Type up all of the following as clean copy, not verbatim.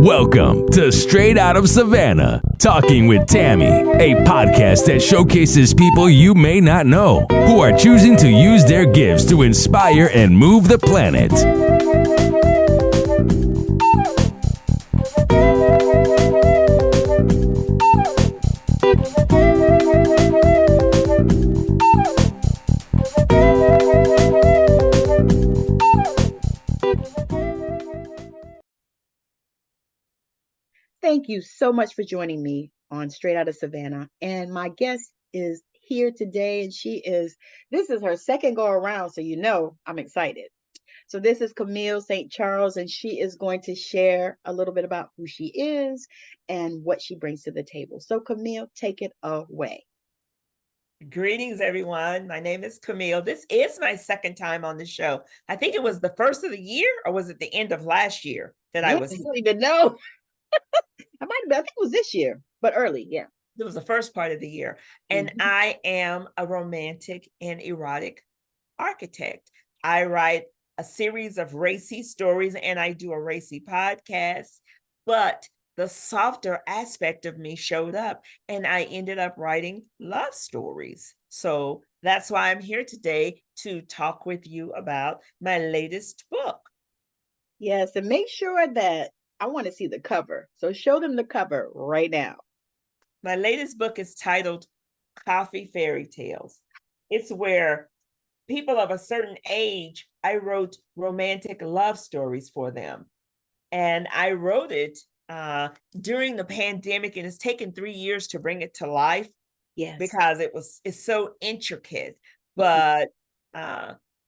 Welcome to Straight Out of Savannah, Talking with Tammi, a podcast that showcases people you may not know who are choosing to use their gifts to inspire and move the planet. Thank you so much for joining me on Straight Out of Savannah. And my guest is here today, and this is her second go around, so you know I'm excited. So this is Camille St Charles, and she is going to share a little bit about who she is and what she brings to the table. So Camille, take it away. Greetings, everyone. My name is Camille. This is my second time on the show. I think it was the first of the year, or was it the end of last year that I was? I don't even know. I think it was this year, but early, yeah. It was the first part of the year. And I am a romantic and erotic architect. I write a series of racy stories and I do a racy podcast, but the softer aspect of me showed up and I ended up writing love stories. So that's why I'm here today to talk with you about my latest book. Yes, and make sure that I want to see the cover. So show them the cover right now. My latest book is titled Coffee Fairytales. It's where people of a certain age, I wrote romantic love stories for them. And I wrote it during the pandemic, and it's taken 3 years to bring it to life. Yes. Because it's so intricate. But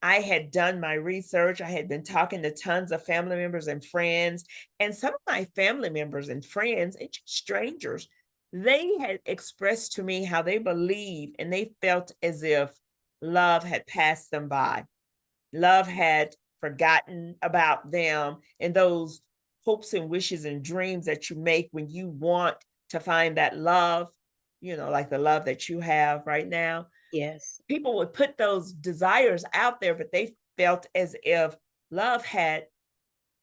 I had done my research. I had been talking to tons of family members and friends, and some of my family members and friends and just strangers, they had expressed to me how they believed and they felt as if love had passed them by. Love had forgotten about them, and those hopes and wishes and dreams that you make when you want to find that love, you know, like the love that you have right now. Yes. People would put those desires out there, but they felt as if love had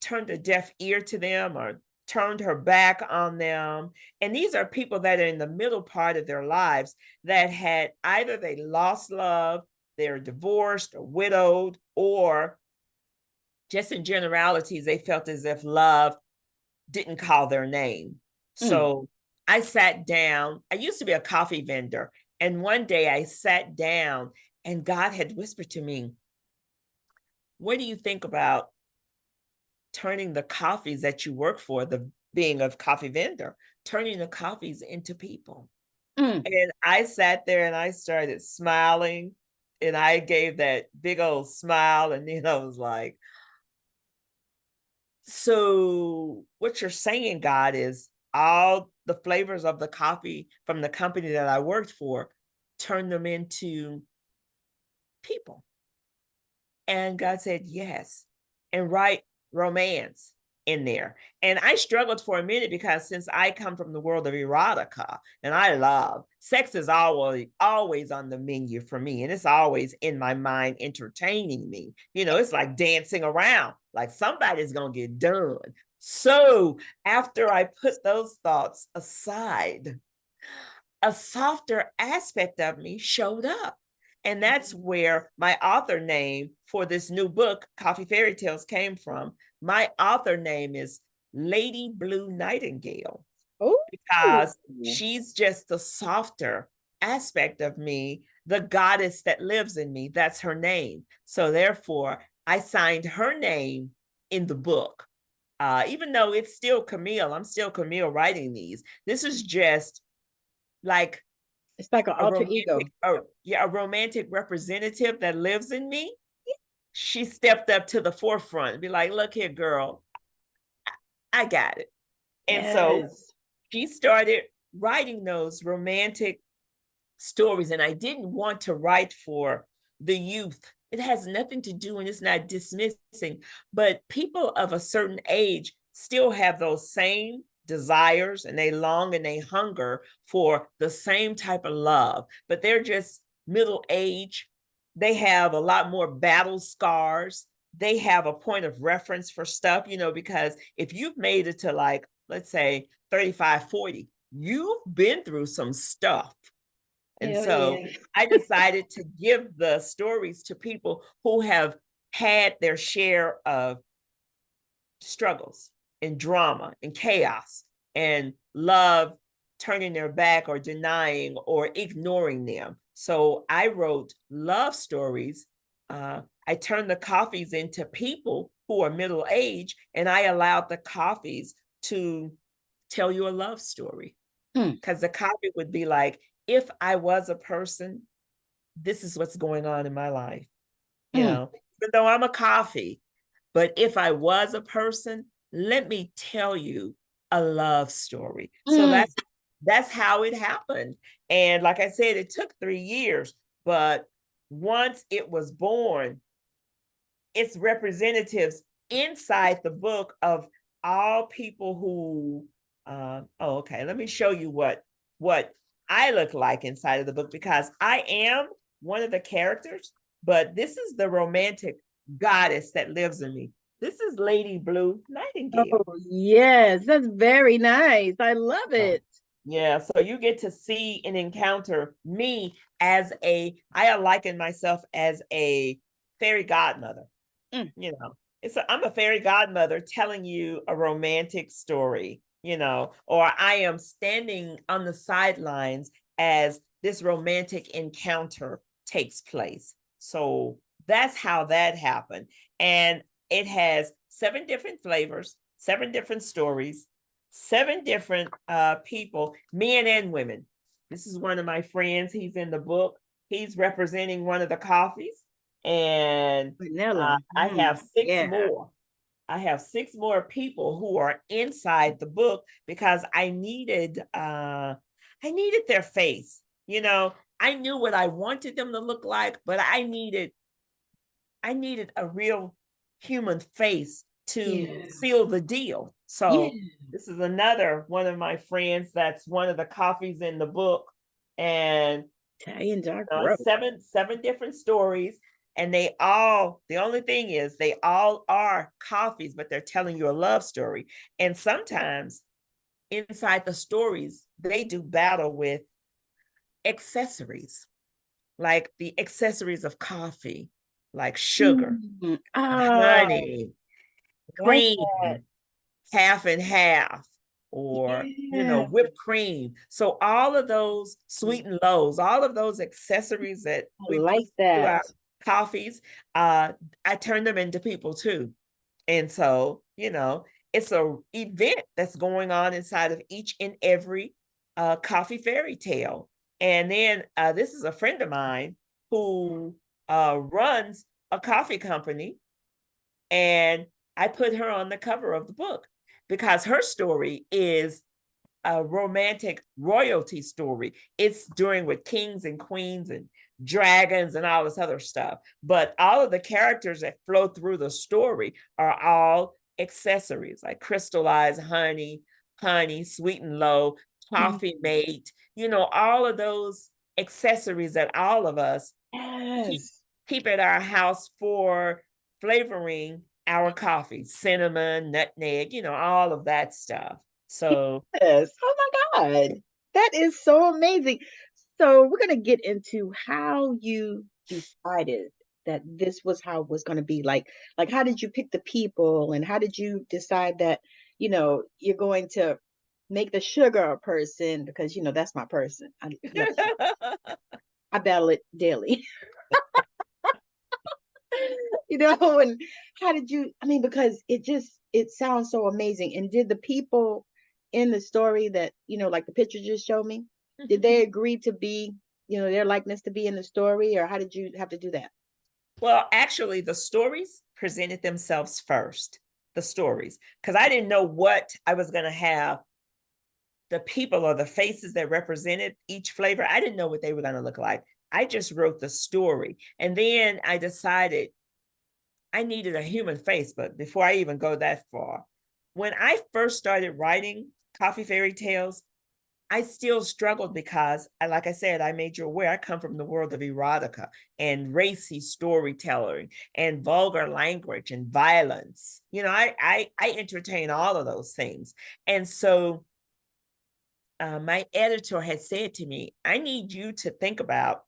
turned a deaf ear to them or turned her back on them. And these are people that are in the middle part of their lives that had either they lost love, they're divorced or widowed, or just in generalities, they felt as if love didn't call their name. So I sat down. I used to be a coffee vendor. And one day I sat down and God had whispered to me, what do you think about turning the coffees that you work for, the being a coffee vendor, turning the coffees into people? And I sat there and I started smiling and I gave that big old smile. And then I was like, so what you're saying, God, is all the flavors of the coffee from the company that I worked for, turn them into people. And God said, yes, and write romance in there. And I struggled for a minute because since I come from the world of erotica and I love sex is always on the menu for me. And it's always in my mind entertaining me. You know, it's like dancing around, like somebody's going to get done. So after I put those thoughts aside, a softer aspect of me showed up. And that's where my author name for this new book, Coffee Fairytales, came from. My author name is Lady Blue Night-N-Gale. Because she's just the softer aspect of me, the goddess that lives in me. That's her name. So therefore, I signed her name in the book. Even though it's still Camille, I'm still Camille writing these. This is just like it's like an alter ego. A romantic representative that lives in me. She stepped up to the forefront and be like, look here, girl, I got it. And so she started writing those romantic stories. And I didn't want to write for the youth. It has nothing to do, and it's not dismissing, but people of a certain age still have those same desires and they long and they hunger for the same type of love, but they're just middle age. They have a lot more battle scars. They have a point of reference for stuff, you know, because if you've made it to like let's say 35, 40, you've been through some stuff. And Hell so yeah. I decided to give the stories to people who have had their share of struggles and drama and chaos and love turning their back or denying or ignoring them. So I wrote love stories. I turned the coffees into people who are middle aged, and I allowed the coffees to tell you a love story. Because the coffee would be like, if I was a person, this is what's going on in my life. You know, even though I'm a coffee, but if I was a person, let me tell you a love story. So that's how it happened. And like I said, it took 3 years, but once it was born, its representatives inside the book of all people who okay, let me show you what I look like inside of the book, because I am one of the characters, but this is the romantic goddess that lives in me. This is Lady Blue Nightingale. Oh, yes, that's very nice. I love it. Yeah, so you get to see and encounter me as I liken myself as a fairy godmother. You know, I'm a fairy godmother telling you a romantic story, you know, or I am standing on the sidelines as this romantic encounter takes place. So that's how that happened. And it has 7 different flavors, 7 different stories, 7 different people, men and women. This is one of my friends. He's in the book. He's representing one of the coffees. And I have 6 more. I have 6 more people who are inside the book, because I needed their face. You know, I knew what I wanted them to look like, but I needed a real human face to seal the deal. So this is another one of my friends that's one of the coffees in the book. And Italian dark roast. 7 different stories. And the only thing is they all are coffees, but they're telling you a love story. And sometimes inside the stories, they do battle with accessories, like the accessories of coffee, like sugar, honey, Like cream, that. half and half, or whipped cream. So all of those sweet and lows, all of those accessories that we like put to our that. coffees, I turn them into people too. And so, it's a event that's going on inside of each and every coffee fairy tale. And then this is a friend of mine who runs a coffee company, and I put her on the cover of the book because her story is a romantic royalty story. It's during with kings and queens and dragons and all this other stuff. But all of the characters that flow through the story are all accessories, like crystallized honey, sweet and low, coffee mate, all of those accessories that all of us keep at our house for flavoring our coffee, cinnamon, nutmeg, all of that stuff. So yes. Oh my God. That is so amazing. So we're gonna get into how you decided that this was how it was gonna be. Like how did you pick the people, and how did you decide that, you're going to make the sugar a person, because that's my person. I love I battle it daily. And how did you, because it sounds so amazing. And did the people in the story that, like the picture just showed me, did they agree to be, their likeness to be in the story, or how did you have to do that? Well, actually, the stories presented themselves first, the stories, because I didn't know what I was going to have the people or the faces that represented each flavor. I didn't know what they were going to look like. I just wrote the story. And then I decided I needed a human face. But before I even go that far, when I first started writing Coffee Fairy Tales, I still struggled because, like I said, I made you aware, I come from the world of erotica and racy storytelling and vulgar language and violence. I entertain all of those things. And so my editor had said to me, I need you to think about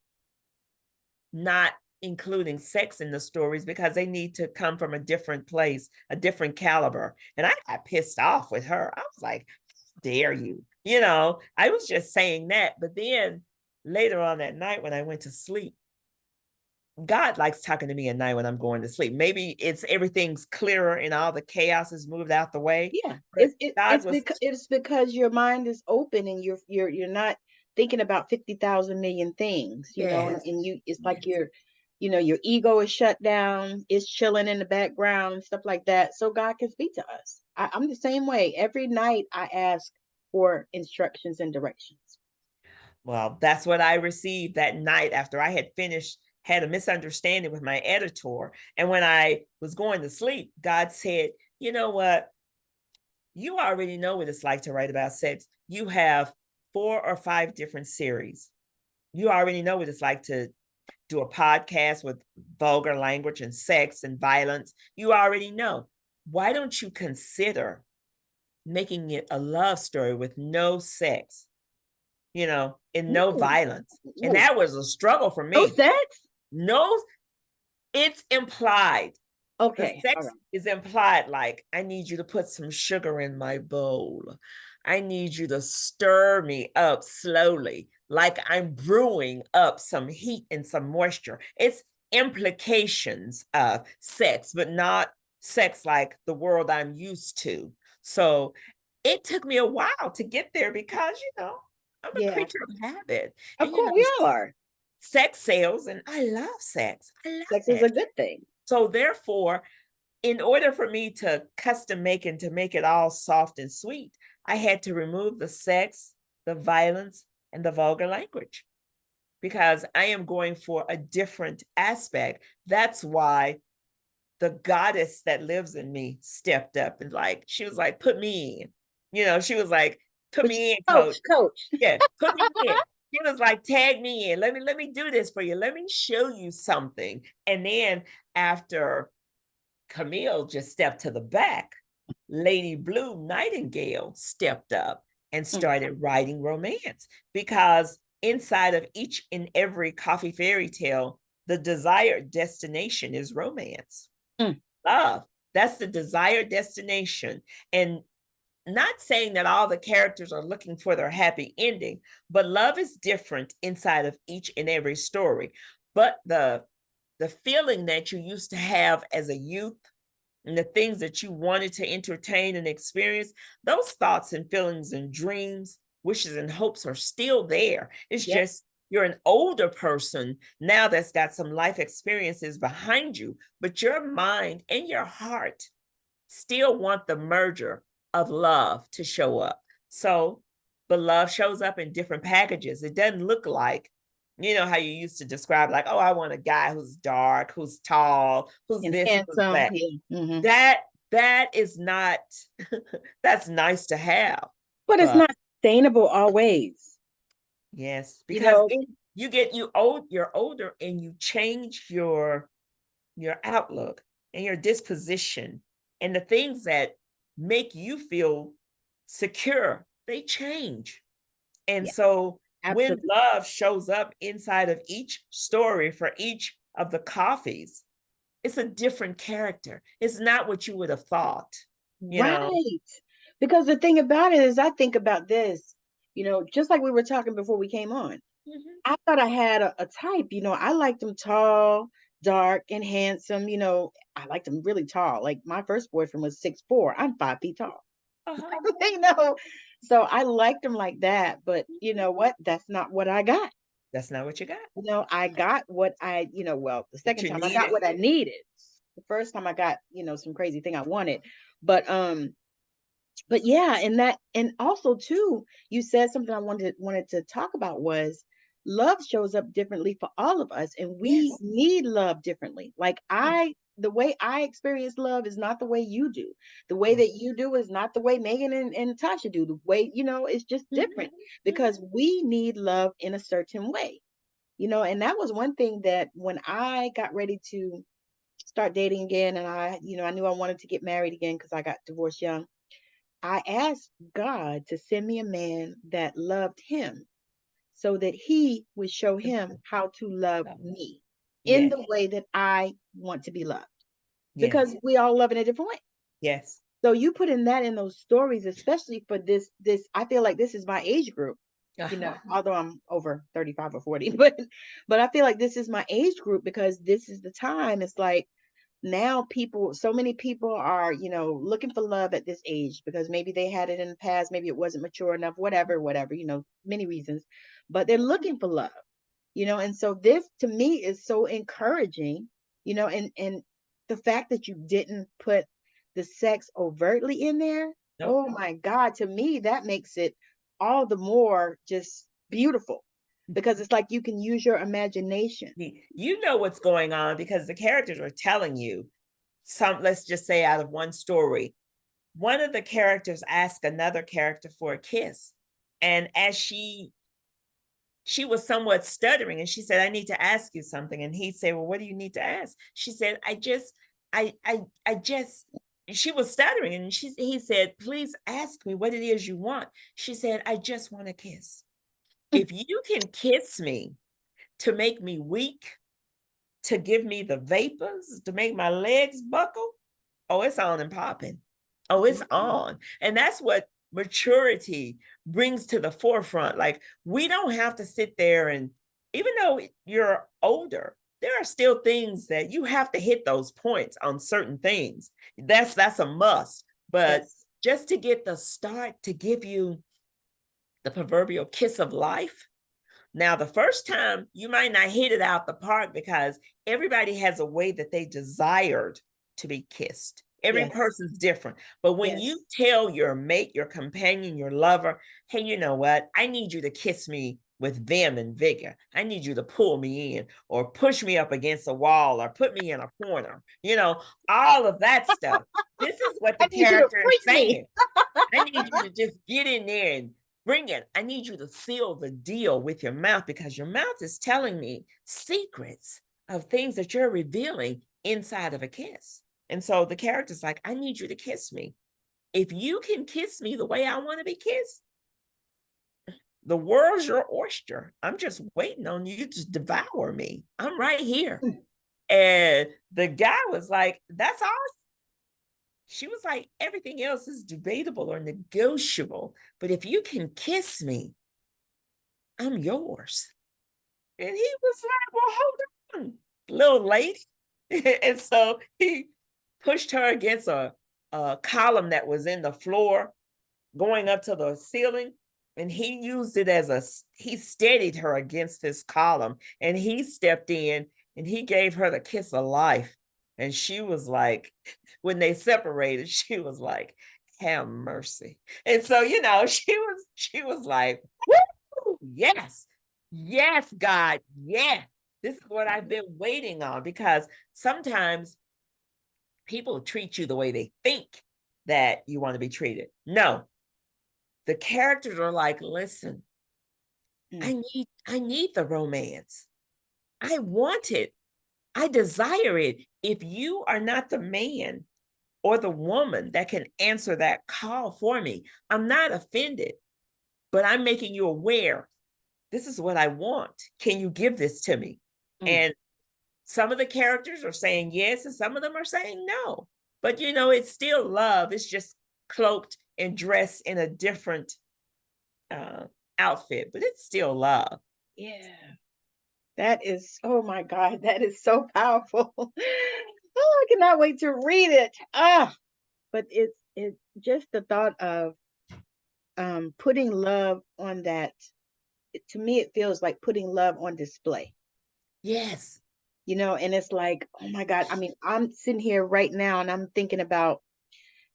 not including sex in the stories because they need to come from a different place, a different caliber. And I got pissed off with her. I was like, dare you? I was just saying that. But then later on that night when I went to sleep, God likes talking to me at night when I'm going to sleep. Maybe it's everything's clearer and all the chaos is moved out the way. Yeah, it's because your mind is open and you're not thinking about 50,000 million things, Yes. and it's like your ego is shut down, it's chilling in the background and stuff like that. So God can speak to us. I'm the same way. Every night I ask for instructions and directions. Well, that's what I received that night after I had a misunderstanding with my editor. And when I was going to sleep, God said, you know what? You already know what it's like to write about sex. You have 4 or 5 different series. You already know what it's like to do a podcast with vulgar language and sex and violence. You already know. Why don't you consider making it a love story with no sex, and no violence? And that was a struggle for me. No sex? No, it's implied. Okay. The sex is implied, like, I need you to put some sugar in my bowl. I need you to stir me up slowly, like I'm brewing up some heat and some moisture. It's implications of sex, but not sex like the world I'm used to. So it took me a while to get there because, I'm a creature of habit. Of course, we all are. Sex sells, and I love sex. Sex is a good thing. So therefore, in order for me to custom make and to make it all soft and sweet, I had to remove the sex, the violence, and the vulgar language because I am going for a different aspect. That's why the goddess that lives in me stepped up and she was like, put me in. She was like, put me in, coach. Yeah, put me in. She was like, tag me in. Let me do this for you. Let me show you something. And then after Camille just stepped to the back, Lady Blue Night-N-Gale stepped up and started writing romance because inside of each and every coffee fairy tale, the desired destination is romance. Love. That's the desired destination. And not saying that all the characters are looking for their happy ending, but love is different inside of each and every story. But the feeling that you used to have as a youth and the things that you wanted to entertain and experience, those thoughts and feelings and dreams, wishes and hopes are still there. It's just you're an older person now that's got some life experiences behind you, but your mind and your heart still want the merger of love to show up. So, but love shows up in different packages. It doesn't look like, how you used to describe, like, oh, I want a guy who's dark, who's tall, who's and this, handsome. Who's that. That is not, that's nice to have. But it's not sustainable always. Yes, because you're older and you change your outlook and your disposition and the things that make you feel secure, they change. And so when love shows up inside of each story for each of the coffees, it's a different character. It's not what you would have thought. Right. Because the thing about it is, I think about this, just like we were talking before we came on. I thought I had a type, I liked them tall, dark, and handsome. I liked them really tall. Like my first boyfriend was 6'4". I'm 5 feet tall. So I liked them like that. But you know what? That's not what I got. That's not what you got. I got what I, the second time I got what I needed. The first time I got, some crazy thing I wanted. But yeah, and also too, you said something I wanted to talk about was love shows up differently for all of us, and we need love differently. Like I the way I experience love is not the way you do. The way that you do is not the way Megan and Tasha do. The way, it's just different because we need love in a certain way. And that was one thing that when I got ready to start dating again, and I knew I wanted to get married again because I got divorced young. I asked God to send me a man that loved him so that he would show him how to love me in Yes. the way that I want to be loved. Yes. Because we all love in a different way. Yes. So you putting that in those stories, especially for this, I feel like this is my age group, although I'm over 35 or 40, but I feel like this is my age group because this is the time. It's like now so many people are, looking for love at this age because maybe they had it in the past, maybe it wasn't mature enough, whatever, many reasons, but they're looking for love, and so this to me is so encouraging, and the fact that you didn't put the sex overtly in there. Nope. Oh my God, to me, that makes it all the more just beautiful because it's like you can use your imagination. You know what's going on because the characters are telling you let's just say out of one story, one of the characters asked another character for a kiss. And as she was somewhat stuttering and she said, I need to ask you something. And he said, well, what do you need to ask? She said, I just, she was stuttering and he said, please ask me what it is you want. She said, I just want a kiss. If you can kiss me to make me weak, to give me the vapors, to make my legs buckle, oh, it's on and popping. Oh, it's on. And that's what maturity brings to the forefront. Like, we don't have to sit there and, even though you're older, there are still things that you have to hit those points on certain things. That's a must. But just to get the start, to give you the proverbial kiss of life. Now, the first time you might not hit it out the park because everybody has a way that they desired to be kissed. Every person's different. But when you tell your mate, your companion, your lover, hey, you know what? I need you to kiss me with vim and vigor. I need you to pull me in or push me up against a wall or put me in a corner. All of that stuff. This is what the character is saying. I need you to just get in there and bring it. I need you to seal the deal with your mouth because your mouth is telling me secrets of things that you're revealing inside of a kiss. And so the character's like, I need you to kiss me. If you can kiss me the way I want to be kissed, the world's your oyster. I'm just waiting on you to devour me. I'm right here. And the guy was like, that's all. She was like, everything else is debatable or negotiable. But if you can kiss me, I'm yours. And he was like, well, hold on, little lady. And so he pushed her against a column that was in the floor going up to the ceiling. And he used it he steadied her against this column. And he stepped in and he gave her the kiss of life. And she was like, when they separated, she was like, have mercy. And so, she was like, woo, yes, God, yes. This is what I've been waiting on because sometimes people treat you the way they think that you want to be treated. No, the characters are like, listen, I need the romance. I want it. I desire it. If you are not the man or the woman that can answer that call for me, I'm not offended, but I'm making you aware. This is what I want. Can you give this to me? And some of the characters are saying yes, and some of them are saying no. But, it's still love. It's just cloaked and dressed in a different outfit, but it's still love. Yeah. That is, oh my God, that is so powerful. Oh, I cannot wait to read it. But it's just the thought of putting love on that. To me, it feels like putting love on display. Yes. And it's like, oh my God. I mean, I'm sitting here right now and I'm thinking about,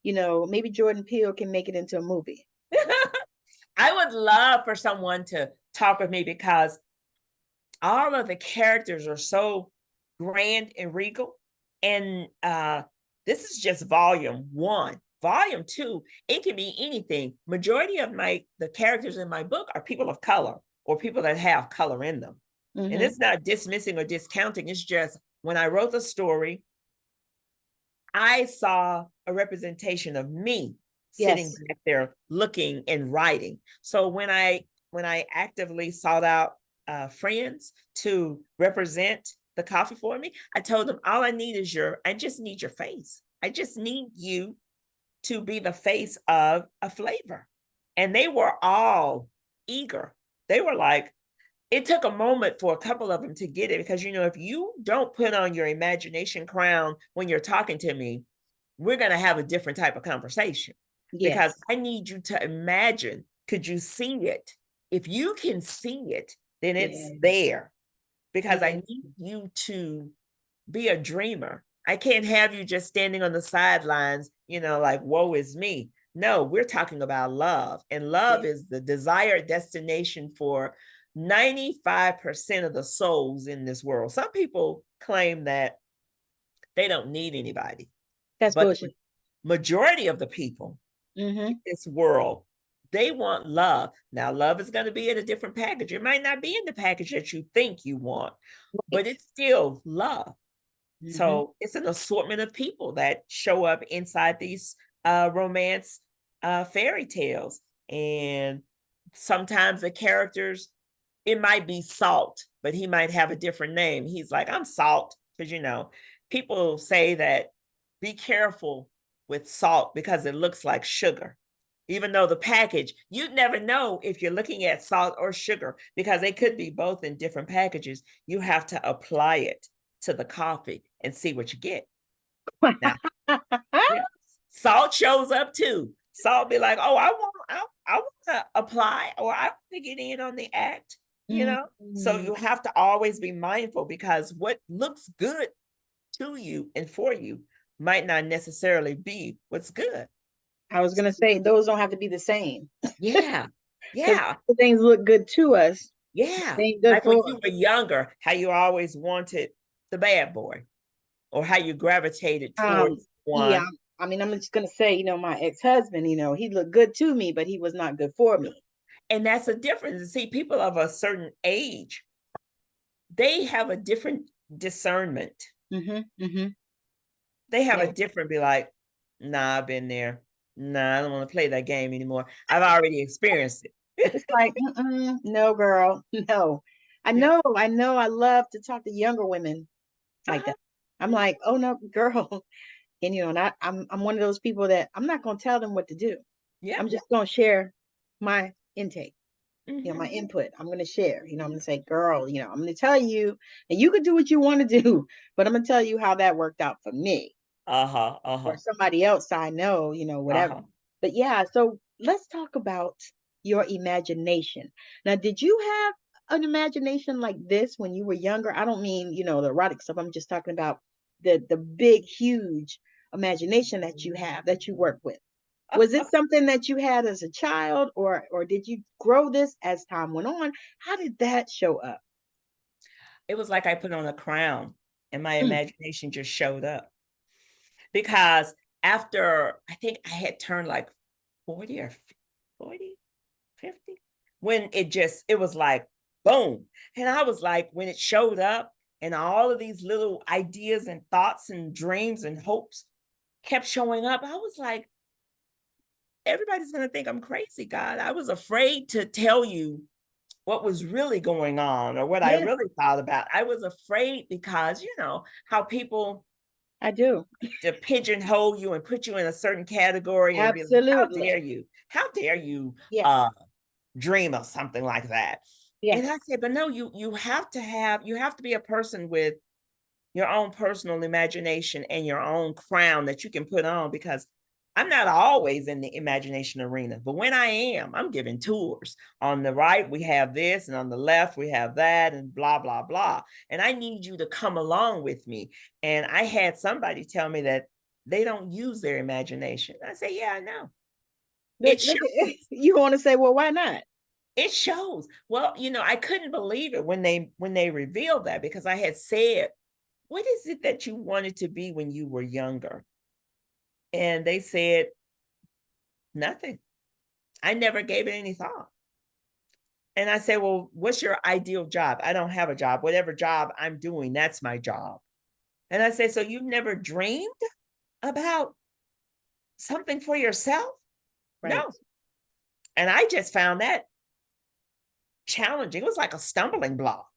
maybe Jordan Peele can make it into a movie. I would love for someone to talk with me because all of the characters are so grand and regal. And this is just volume 1. Volume 2, it can be anything. Majority of the characters in my book are people of color or people that have color in them. Mm-hmm. And it's not dismissing or discounting. It's just when I wrote the story, I saw a representation of me sitting back there looking and writing. So when I actively sought out friends to represent the coffee for me, I told them, all I need is I just need your face. I just need you to be the face of a flavor. And they were all eager. They were like, it took a moment for a couple of them to get it, because, if you don't put on your imagination crown when you're talking to me, we're going to have a different type of conversation. Yes. Because I need you to imagine, could you see it? If you can see it, then it's there, because I need you to be a dreamer. I can't have you just standing on the sidelines, like, woe is me. No, we're talking about love, and love is the desired destination for 95% of the souls in this world. Some people claim that they don't need anybody. That's bullshit. Majority of the people in this world, they want love. Now, love is going to be in a different package. It might not be in the package that you think you want, but it's still love. So it's an assortment of people that show up inside these romance fairy tales. And sometimes the characters, it might be Salt, but he might have a different name. He's like, I'm Salt, because, people say that be careful with salt because it looks like sugar. Even though the package, you'd never know if you're looking at salt or sugar, because they could be both in different packages. You have to apply it to the coffee and see what you get. Now, Salt shows up too. Salt be like, oh, I want to apply, or I want to get in on the act, So you have to always be mindful, because what looks good to you and for you might not necessarily be what's good. I was going to say, those don't have to be the same. Yeah. Things look good to us. Yeah. Like when you were younger, how you always wanted the bad boy, or how you gravitated towards one. Yeah. I mean, I'm just going to say, my ex-husband, he looked good to me, but he was not good for me. And that's a difference. See, people of a certain age, they have a different discernment. They have a different, be like, nah, I've been there. Nah, I don't want to play that game anymore. I've already experienced it. It's like, no, girl, no. I know. I love to talk to younger women like that. I'm like, oh no, girl. And I'm one of those people that I'm not going to tell them what to do. Yeah. I'm just going to share my intake, my input. I'm going to share, I'm going to say, girl, I'm going to tell you, and you can do what you want to do, but I'm going to tell you how that worked out for me. Or somebody else I know, whatever. But yeah, so let's talk about your imagination. Now, did you have an imagination like this when you were younger? I don't mean, the erotic stuff. I'm just talking about the big, huge imagination that you have, that you work with. Was it something that you had as a child, or did you grow this as time went on? How did that show up? It was like I put on a crown and my imagination just showed up. Because after, I think I had turned like 40 or 40, 50, when it was like, boom. And I was like, when it showed up and all of these little ideas and thoughts and dreams and hopes kept showing up, I was like, everybody's going to think I'm crazy, God. I was afraid to tell you what was really going on or what I really thought about. I was afraid because, how people... I do. To pigeonhole you and put you in a certain category. Absolutely. And be like, how dare you dream of something like that? And I said, but no, you have to be a person with your own personal imagination and your own crown that you can put on, because I'm not always in the imagination arena, but when I am, I'm giving tours. On the right, we have this, and on the left, we have that, and blah, blah, blah. And I need you to come along with me. And I had somebody tell me that they don't use their imagination. I say, yeah, I know. You want to say, well, why not? It shows. Well, I couldn't believe it when they revealed that, because I had said what is it that you wanted to be when you were younger? And they said, nothing. I never gave it any thought. And I said, well, what's your ideal job? I don't have a job. Whatever job I'm doing, that's my job. And I said, so you've never dreamed about something for yourself? Right. No. And I just found that challenging. It was like a stumbling block.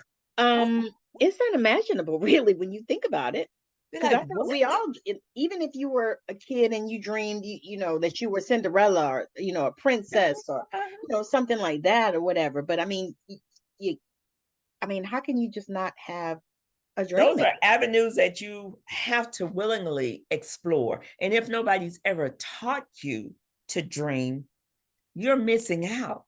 It's unimaginable, really, when you think about it. Because Like, I know we all, even if you were a kid and you dreamed, you know, that you were Cinderella or, you know, a princess or, you know, something like that or whatever. But I mean, how can you just not have a dream? Those are avenues that you have to willingly explore. And if nobody's ever taught you to dream, you're missing out.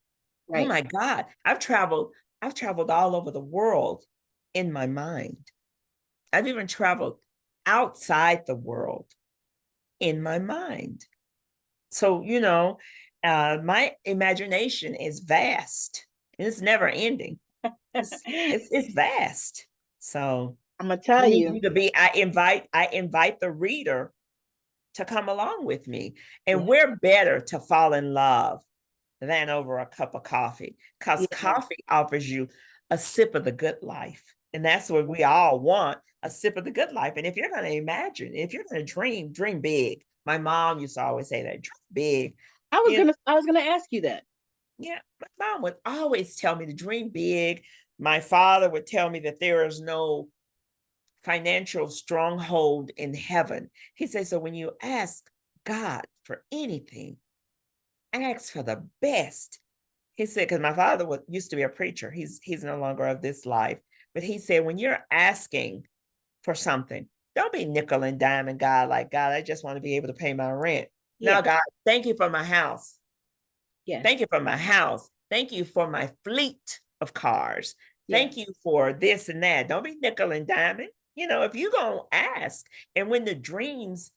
Right. Oh my God. I've traveled all over the world in my mind. I've even traveled outside the world in my mind. So, you know, my imagination is vast and it's never ending. It's vast. So I'm gonna tell you to be, I invite the reader to come along with me. And we're better to fall in love than over a cup of coffee, because coffee offers you a sip of the good life. And that's what we all want, a sip of the good life. And if you're going to imagine, if you're going to dream big. My mom used to always say that, dream big. I was gonna ask you that. Yeah, my mom would always tell me to dream big. My father would tell me that there is no financial stronghold in heaven. He said, so when you ask God for anything, ask for the best. He said, because my father used to be a preacher. He's no longer of this life. But he said, when you're asking for something, don't be nickel and diming God like, God, I just want to be able to pay my rent. No, God, thank you for my house. Thank you for my house. Thank you for my fleet of cars. Thank you for this and that. Don't be nickel and diming. You know, if you're going to ask. And when the dreams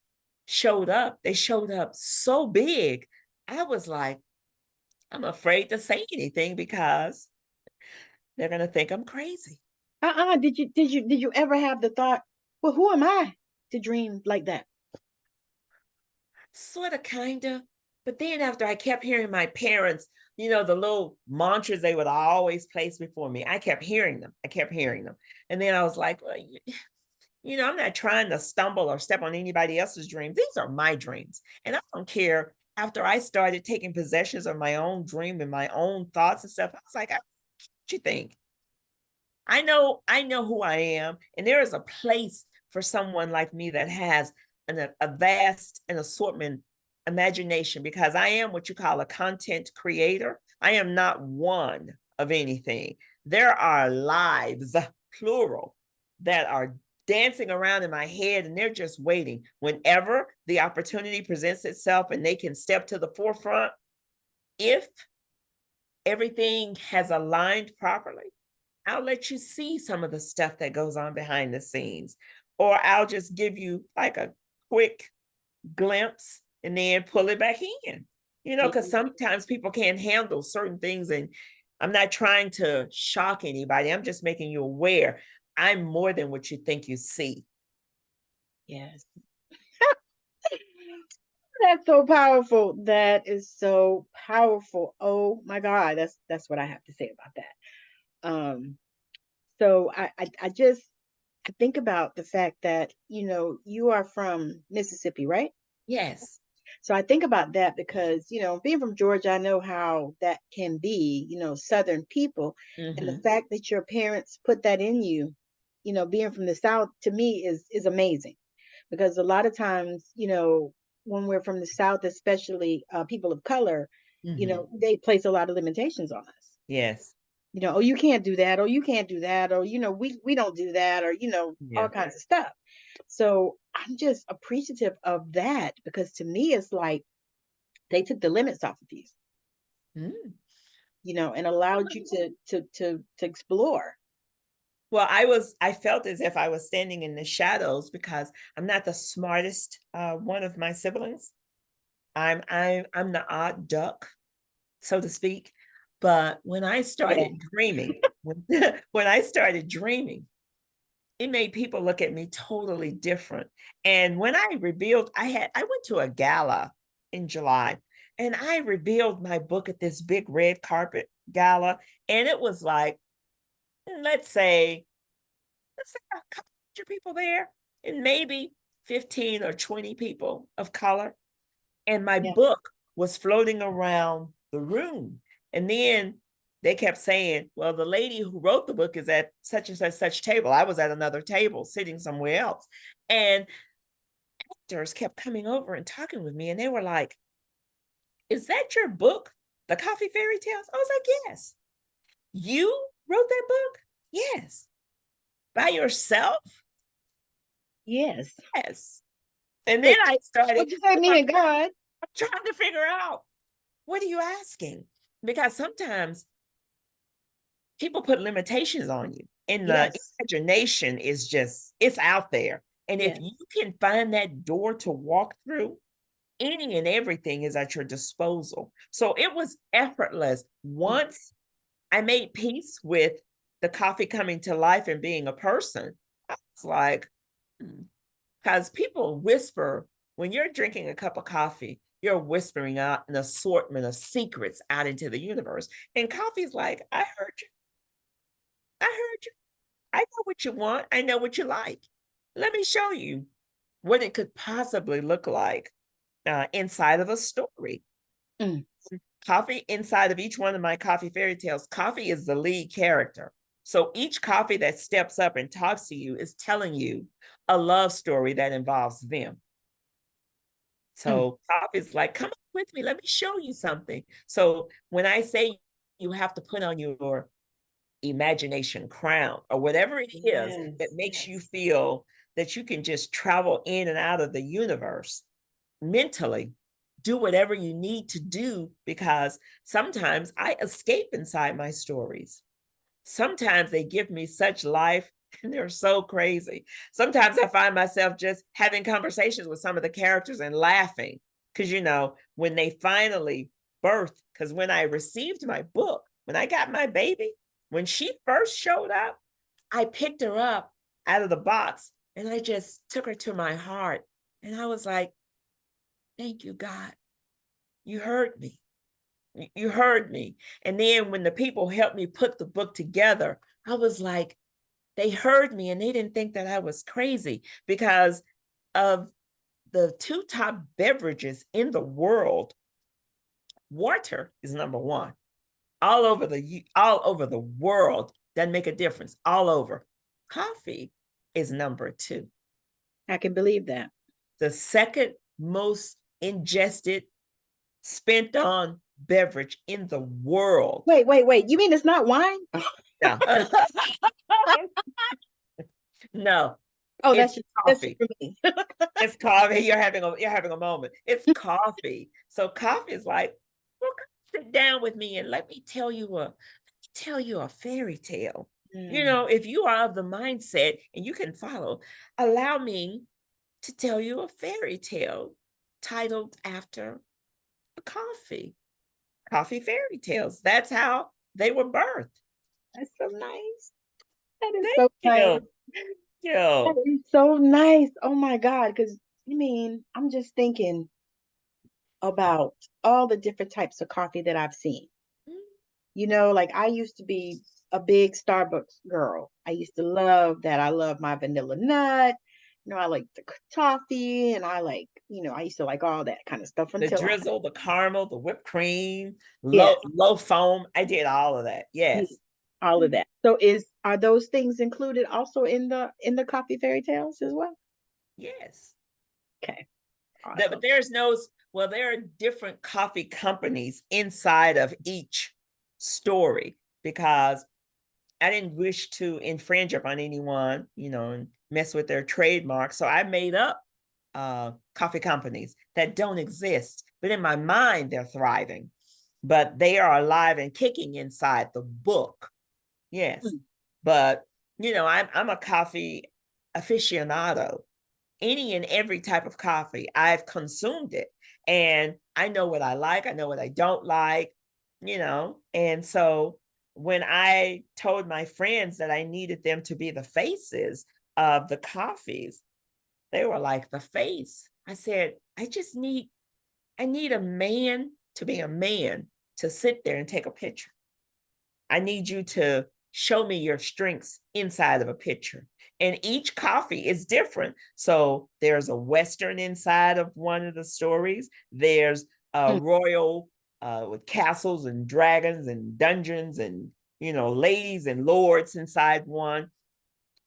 showed up, they showed up so big. I was like, I'm afraid to say anything because they're going to think I'm crazy. Did you ever have the thought, well, who am I to dream like that? Sort of, kind of. But then after I kept hearing my parents, you know, the little mantras they would always place before me, I kept hearing them. And then I was like, well, you know, I'm not trying to stumble or step on anybody else's dreams. These are my dreams. And I don't care. After I started taking possessions of my own dream and my own thoughts and stuff, I was like, what you think? I know who I am. And there is a place for someone like me that has a vast and assortment imagination, because I am what you call a content creator. I am not one of anything. There are lives, plural, that are dancing around in my head, and they're just waiting. Whenever the opportunity presents itself and they can step to the forefront, if everything has aligned properly, I'll let you see some of the stuff that goes on behind the scenes, or I'll just give you like a quick glimpse and then pull it back in, you know, because sometimes people can't handle certain things. And I'm not trying to shock anybody. I'm just making you aware. I'm more than what you think you see. Yes. That's so powerful. That is so powerful. Oh my God. That's what I have to say about that. So I just think about the fact that, you know, you are from Mississippi, right? Yes. So I think about that because, you know, being from Georgia, I know how that can be, you know, Southern people. And the fact that your parents put that in you, you know, being from the South, to me is amazing. Because a lot of times, you know, when we're from the South, especially people of color, you know, they place a lot of limitations on us. Yes. You know, oh, you can't do that, or you can't do that, or, you know, we don't do that, or, you know, all kinds of stuff. So I'm just appreciative of that, because to me, it's like they took the limits off of you, you know, and allowed you to explore. Well, I felt as if I was standing in the shadows because I'm not the smartest one of my siblings. I'm the odd duck, so to speak. But when I started dreaming, when I started dreaming, it made people look at me totally different. And when I revealed, I went to a gala in July, and I revealed my book at this big red carpet gala. And it was like, let's say a couple hundred people there, and maybe 15 or 20 people of color. And my Yeah. book was floating around the room. And then they kept saying, well, the lady who wrote the book is at such and such table. I was at another table sitting somewhere else. And actors kept coming over and talking with me. And they were like, is that your book, The Coffee Fairytales? I was like, yes. You wrote that book? Yes. By yourself? Yes. Yes. And then I started. What'd you say, me and God? I'm trying to figure out, what are you asking? Because sometimes people put limitations on you, and the imagination is just, it's out there. And if you can find that door to walk through, any and everything is at your disposal. So it was effortless. Once I made peace with the coffee coming to life and being a person, I was like, because people whisper when you're drinking a cup of coffee, you're whispering out an assortment of secrets out into the universe. And coffee's like, I heard you. I heard you. I know what you want. I know what you like. Let me show you what it could possibly look like inside of a story. Coffee, inside of each one of my coffee fairy tales, coffee is the lead character. So each coffee that steps up and talks to you is telling you a love story that involves them. So coffee's like, come on with me, let me show you something. So when I say you have to put on your imagination crown or whatever it is that makes you feel that you can just travel in and out of the universe mentally, do whatever you need to do, because sometimes I escape inside my stories. Sometimes they give me such life and they're so crazy. Sometimes I find myself just having conversations with some of the characters and laughing because, you know, when they finally birthed, because when I received my book, when I got my baby, when she first showed up, I picked her up out of the box and I just took her to my heart. And I was like, thank you, God. You heard me. You heard me. And then when the people helped me put the book together, I was like, they heard me and they didn't think that I was crazy, because of the two top beverages in the world, water is number one. All over the world, doesn't make a difference. All over. Coffee is number two. I can believe that. The second most ingested, spent on beverage in the world. Wait. You mean it's not wine? No. No. Oh, that's just coffee. That's for me. It's coffee. You're having a moment. It's coffee. So coffee is like, well, come sit down with me and let me tell you a fairy tale. You know, if you are of the mindset and you can follow, allow me to tell you a fairy tale titled after a coffee fairy tales. That's how they were birthed. That's so nice. That is so nice. Yeah. That is so nice. Oh my God. Because I mean, I'm just thinking about all the different types of coffee that I've seen. You know, like I used to be a big Starbucks girl. I used to love that. I love my vanilla nut. You know, I like the toffee, and I like, you know, I used to like all that kind of stuff until the drizzle, the caramel, the whipped cream, low foam. I did all of that. Yes. All of that. So are those things included also in the coffee fairy tales as well? Yes. Okay. Awesome. But there are different coffee companies inside of each story, because I didn't wish to infringe upon anyone, you know, and mess with their trademark. So I made up coffee companies that don't exist, but in my mind, they're thriving, but they are alive and kicking inside the book. Yes. But, you know, I'm a coffee aficionado. Any and every type of coffee, I've consumed it. And I know what I like. I know what I don't like, you know. And so when I told my friends that I needed them to be the faces of the coffees, they were like the face. I said, I need a man to be a man to sit there and take a picture. I need you to show me your strengths inside of a picture. And each coffee is different. So there's a Western inside of one of the stories. There's a royal with castles and dragons and dungeons and, ladies and lords inside one.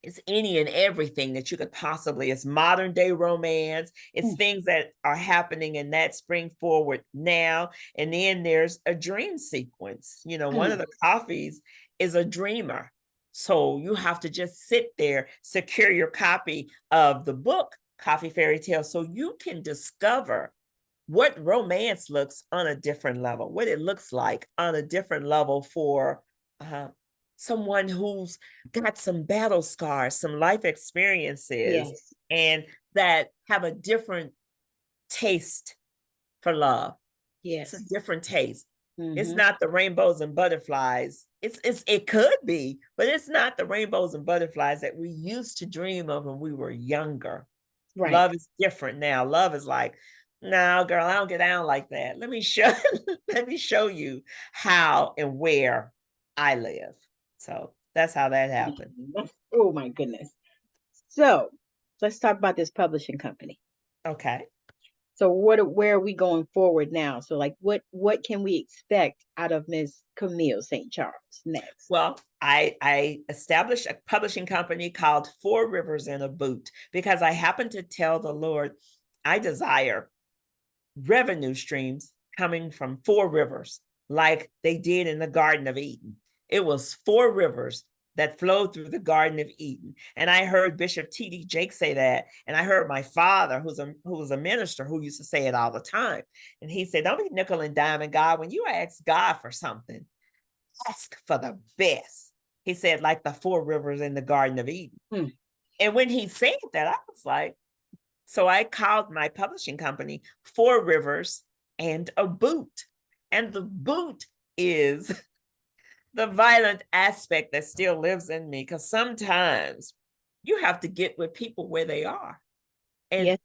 It's any and everything that you could possibly, it's modern day romance. It's things that are happening in that spring forward now. And then there's a dream sequence. One of the coffees is a dreamer. So you have to just sit there, secure your copy of the book, Coffee Fairytales, so you can discover what romance looks on a different level, what it looks like on a different level for someone who's got some battle scars, some life experiences, and that have a different taste for love. Yes. It's a different taste. It's not the rainbows and butterflies. It could be, but it's not the rainbows and butterflies that we used to dream of when we were younger. Right. Love is different now. Love is like, no, girl, I don't get down like that. Let me show you how and where I live. So that's how that happened. Oh my goodness. So let's talk about this publishing company. Okay. So where are we going forward now? So like what can we expect out of Miss Camille St. Charles next? Well, I established a publishing company called 4 Rivers in a Boot because I happen to tell the Lord I desire revenue streams coming from 4 rivers like they did in the Garden of Eden. It was 4 rivers that flowed through the Garden of Eden. And I heard Bishop T.D. Jakes say that. And I heard my father, who was a minister, who used to say it all the time. And he said, don't be nickel and diming God. When you ask God for something, ask for the best. He said, like the 4 rivers in the Garden of Eden. And when he said that, I was like, so I called my publishing company 4 Rivers and a Boot. And the boot is the violent aspect that still lives in me, because sometimes you have to get with people where they are. And yes,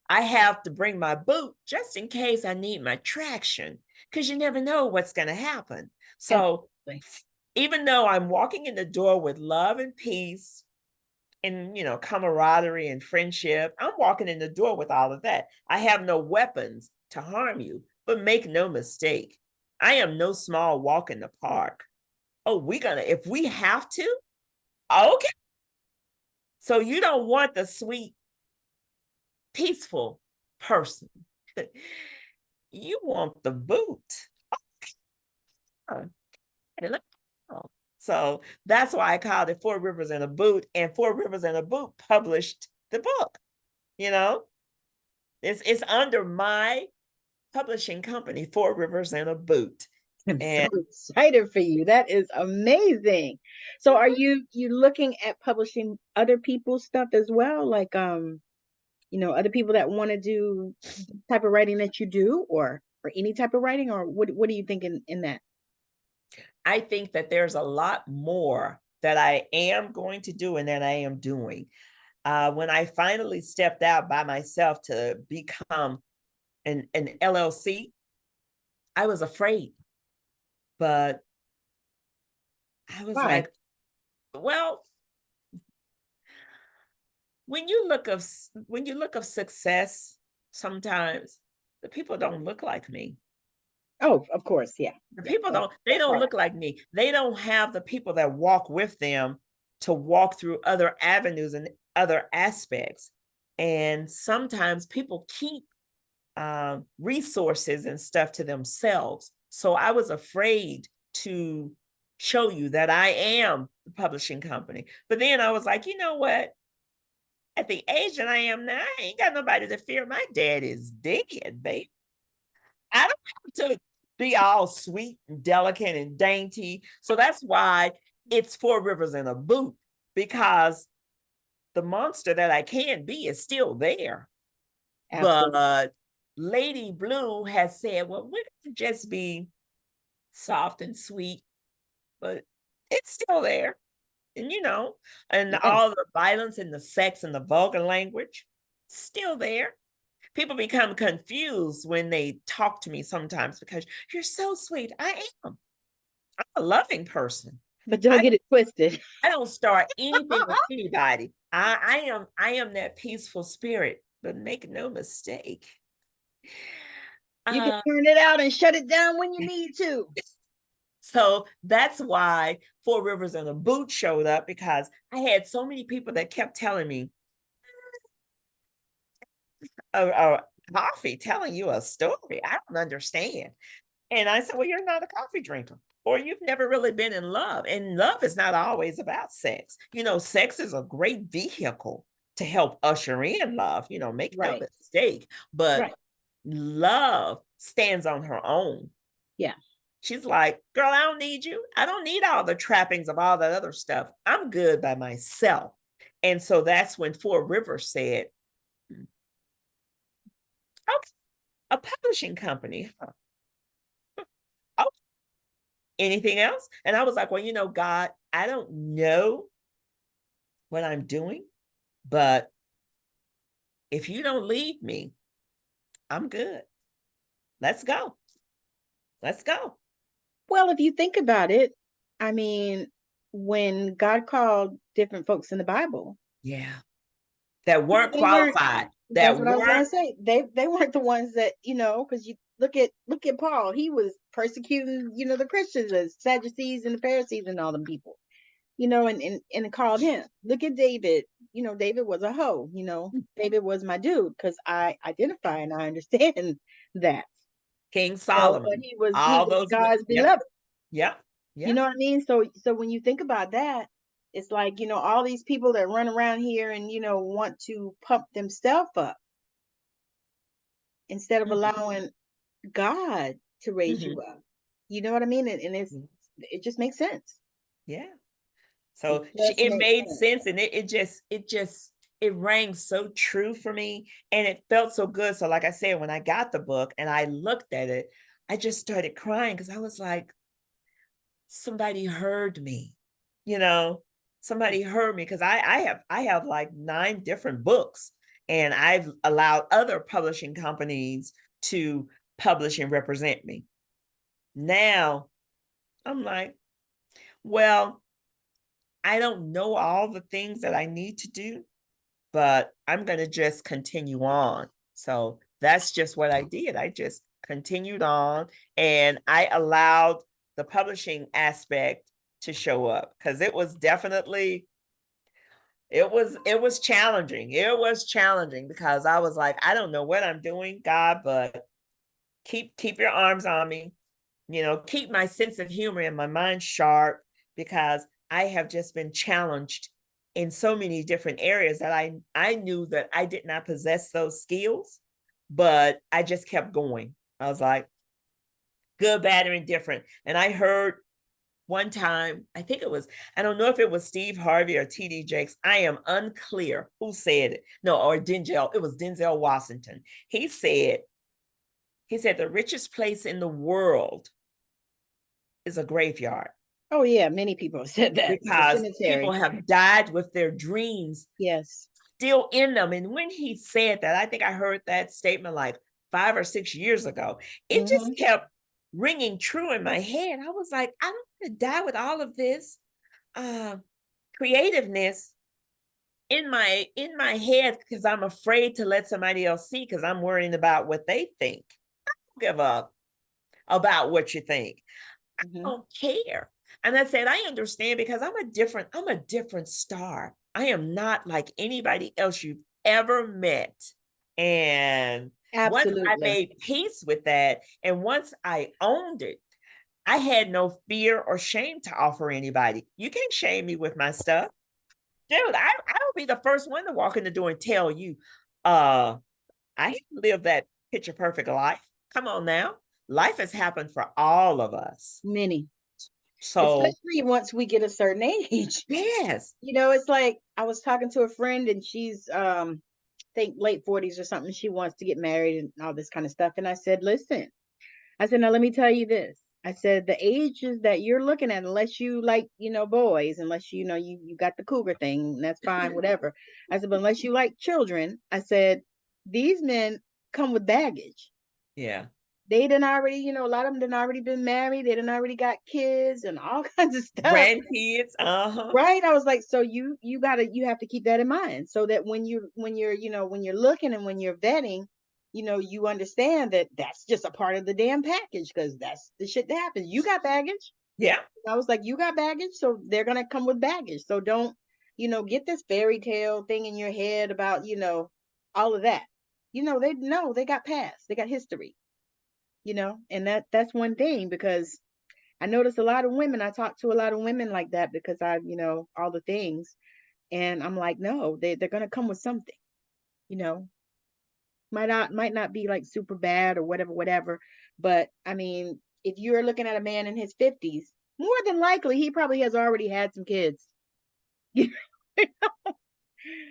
I have to bring my boot just in case I need my traction, because you never know what's going to happen. So even though I'm walking in the door with love and peace and, camaraderie and friendship, I'm walking in the door with all of that. I have no weapons to harm you, but make no mistake, I am no small walk in the park. Oh, if we have to, okay. So you don't want the sweet, peaceful person. You want the boot. Okay. So that's why I called it 4 Rivers in a Boot, and 4 Rivers in a Boot published the book. It's under my publishing company, 4 Rivers in a Boot. I'm so excited for you. That is amazing. So are you looking at publishing other people's stuff as well? Like other people that want to do the type of writing that you do, or any type of writing, or what are you thinking in that? I think that there's a lot more that I am going to do and that I am doing. When I finally stepped out by myself to become an LLC, I was afraid. But I was like, well, when you look of success, sometimes the people don't look like me. Oh, of course, yeah. The people don't look like me. They don't have the people that walk with them to walk through other avenues and other aspects. And sometimes people keep resources and stuff to themselves. So I was afraid to show you that I am the publishing company. But then I was like, you know what? At the age that I am now, I ain't got nobody to fear. My dad is dead, babe. I don't have to be all sweet and delicate and dainty. So that's why it's 4 Rivers in a Boot, because the monster that I can be is still there. Absolutely. But Lady Blue has said, well, we can just be soft and sweet, but it's still there. And, and all the violence and the sex and the vulgar language, still there. People become confused when they talk to me sometimes because you're so sweet. I am. I'm a loving person. But don't get it twisted. I don't start anything with anybody. I am that peaceful spirit, but make no mistake. You can turn it out and shut it down when you need to. So that's why Four Rivers and a Boot showed up, because I had so many people that kept telling me, coffee telling you a story. I don't understand. And I said, well, you're not a coffee drinker, or you've never really been in love. And love is not always about sex. Sex is a great vehicle to help usher in love, make no mistake. But love stands on her own. Yeah. She's like, girl, I don't need you. I don't need all the trappings of all that other stuff. I'm good by myself. And so that's when Four Rivers said, okay, a publishing company. Oh, anything else? And I was like, well, God, I don't know what I'm doing, but if you don't lead me, I'm good. Let's go. Let's go. Well, if you think about it, I mean, when God called different folks in the Bible, that weren't qualified. That's what I was going to say. They weren't the ones that, because you look at Paul. He was persecuting, the Christians, the Sadducees and the Pharisees and all them people, and called him. Look at David. David was a hoe. David was my dude, because I identify and I understand that. King Solomon. But he was God's beloved. Yeah. You know what I mean? So when you think about that, it's like, all these people that run around here and, want to pump themselves up instead of allowing God to raise you up. You know what I mean? And it just makes sense. Yeah. So it made sense, and it rang so true for me, and it felt so good. So like I said, when I got the book and I looked at it, I just started crying, because I was like, somebody heard me, somebody heard me, because I have like 9 different books, and I've allowed other publishing companies to publish and represent me. Now I'm like, well, I don't know all the things that I need to do, but I'm going to just continue on. So that's just what I did. I just continued on, and I allowed the publishing aspect to show up, because it was definitely, it was challenging. It was challenging, because I was like, I don't know what I'm doing, God, but keep your arms on me, keep my sense of humor and my mind sharp, because I have just been challenged in so many different areas that I knew that I did not possess those skills, but I just kept going. I was like, good, bad, or indifferent. And I heard one time, I don't know if it was Steve Harvey or T.D. Jakes. I am unclear who said it. No, or Denzel. It was Denzel Washington. He said, the richest place in the world is a graveyard. Oh, yeah. Many people have said that. Because people have died with their dreams still in them. And when he said that, I think I heard that statement like 5 or 6 years ago. It just kept ringing true in my head. I was like, I don't want to die with all of this creativeness in my head, because I'm afraid to let somebody else see, because I'm worrying about what they think. I don't give up about what you think. I don't care. And I said, I understand, because I'm a different star. I am not like anybody else you've ever met. And once I made peace with that, and once I owned it, I had no fear or shame to offer anybody. You can't shame me with my stuff. Dude, I will be the first one to walk in the door and tell you, I live that picture perfect life. Come on now. Life has happened for all of us. Many. So, especially once we get a certain age. Yes. It's like, I was talking to a friend, and she's I think late 40s or something. She wants to get married and all this kind of stuff. And I said, listen, now let me tell you this. I said the ages that you're looking at, unless you like, boys, unless you got the cougar thing, that's fine, whatever. I said, but unless you like children, I said, these men come with baggage. Yeah. They done already, a lot of them done already been married. They done already got kids and all kinds of stuff. Grandkids. Right. I was like, so you have to keep that in mind, so that when you're looking and when you're vetting, you understand that that's just a part of the damn package, because that's the shit that happens. You got baggage. Yeah. I was like, you got baggage, so they're gonna come with baggage. So don't, get this fairy tale thing in your head about, all of that. They got past, they got history, and that's one thing, because I notice a lot of women, I talk to a lot of women like that, because I, all the things, and I'm like, no, they're gonna come with something, you know, might not be like super bad or whatever. But I mean, if you're looking at a man in his 50s, more than likely he probably has already had some kids.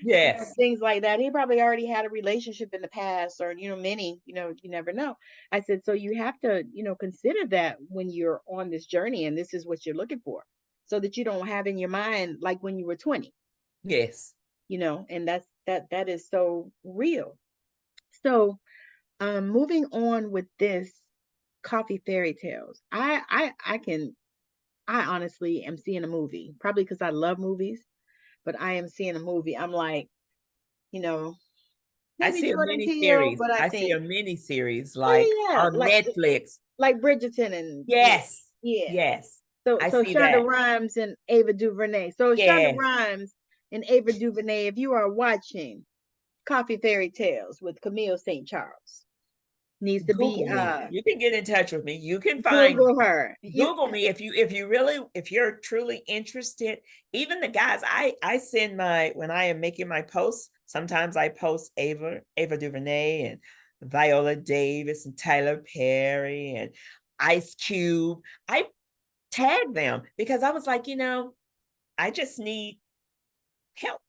Yes. Things like that. He probably already had a relationship in the past, or many, you never know. I said, so you have to, consider that when you're on this journey, and this is what you're looking for, so that you don't have in your mind like when you were 20. Yes. And that is so real. So moving on with this coffee fairy tales. I honestly am seeing a movie, probably because I love movies, but I am seeing a movie. I'm like, you know, I maybe see a Jordan mini Peele, series. but I I see a think, mini series like oh yeah, on Netflix. like Bridgerton, and Yes. yeah. Yes. So I see Shonda that. Rhimes and Ava DuVernay. So Shonda Yes. Rhimes and Ava DuVernay, if you are watching Coffee Fairy Tales with Camille St. Charles, needs to be Google me. You can get in touch with me. You can find Google her. Google me if you're truly interested. Even the guys, I send when I am making my posts, sometimes I post Ava DuVernay and Viola Davis and Tyler Perry and Ice Cube. I tag them because I was like, I just need help.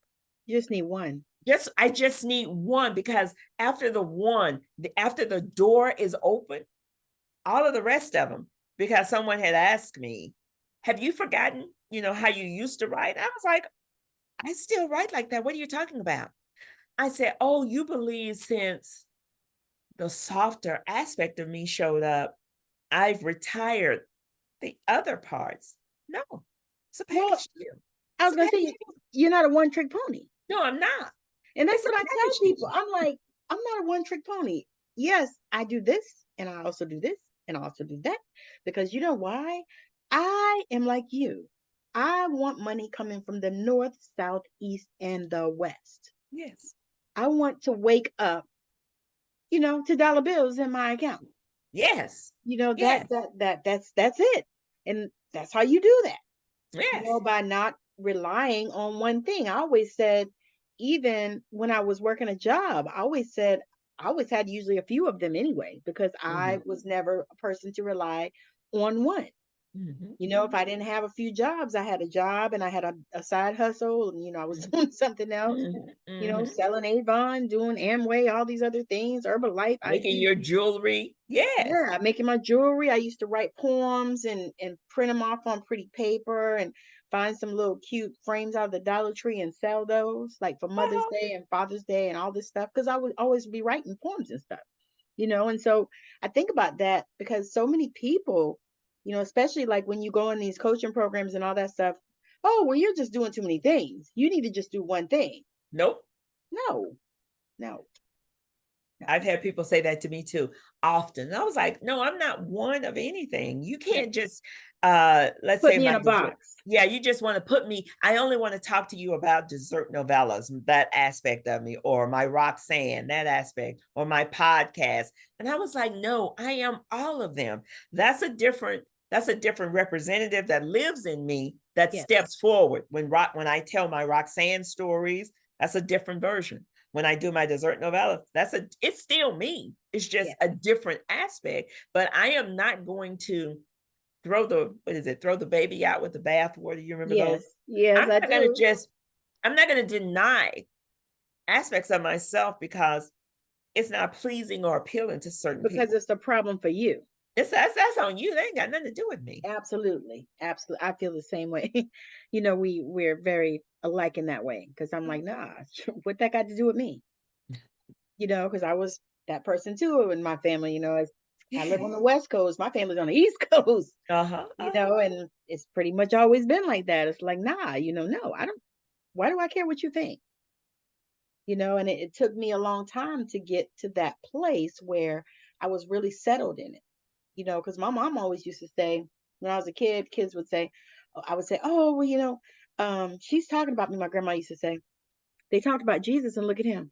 You just need one. Yes, I just need one, because after the door is open, all of the rest of them, because someone had asked me, have you forgotten, how you used to write? I was like, I still write like that. What are you talking about? I said, oh, you believe since the softer aspect of me showed up, I've retired the other parts. No, it's a Well, package deal. I was going to say, you're not a one-trick pony. No, I'm not. And that's It's what I tell people. I'm like, I'm not a one-trick pony. Yes, I do this, and I also do this, and I also do that. Because you know why? I am like you. I want money coming from the north, south, east, and the west. Yes. I want to wake up, to dollar bills in my account. Yes. That's it. And that's how you do that. Yes. By not relying on one thing. I always said, even when I was working a job, I always had usually a few of them anyway, because I was never a person to rely on one. If I didn't have a few jobs, I had a job and I had a side hustle, and I was doing something else, selling Avon, doing Amway, all these other things, Herbalife, making your jewelry. Yes. Yeah, making my jewelry. I used to write poems and print them off on pretty paper, and find some little cute frames out of the Dollar Tree and sell those, like for Mother's Day and Father's Day and all this stuff, because I would always be writing poems and stuff, and so I think about that, because so many people, especially like when you go in these coaching programs and all that stuff, oh, well, you're just doing too many things. You need to just do one thing. Nope. No. I've had people say that to me too often. And I was like, no, I'm not one of anything. You can't just let's put say me in a box. Yeah, you just want to put me. I only want to talk to you about dessert novellas, that aspect of me, or my Roxanne, that aspect, or my podcast. And I was like, no, I am all of them. That's a different representative that lives in me, that steps forward. When I tell my Roxanne stories, that's a different version. When I do my dessert novella, it's still me. It's just a different aspect, but I am not going to throw the baby out with the bathwater. You remember those? Yes, I'm not going to deny aspects of myself because it's not pleasing or appealing to certain people. Because it's a problem for you. That's on you. They ain't got nothing to do with me. Absolutely. Absolutely. I feel the same way. We're very alike in that way because I'm like, nah, what that got to do with me? Because I was that person too in my family, I live on the West Coast, my family's on the East Coast, Uh-huh. and it's pretty much always been like that. It's like, nah, no, I don't, why do I care what you think? And it took me a long time to get to that place where I was really settled in it, because my mom always used to say, when I was a kid, kids would say, I would say, oh, well, she's talking about me. My grandma used to say, they talked about Jesus and look at him.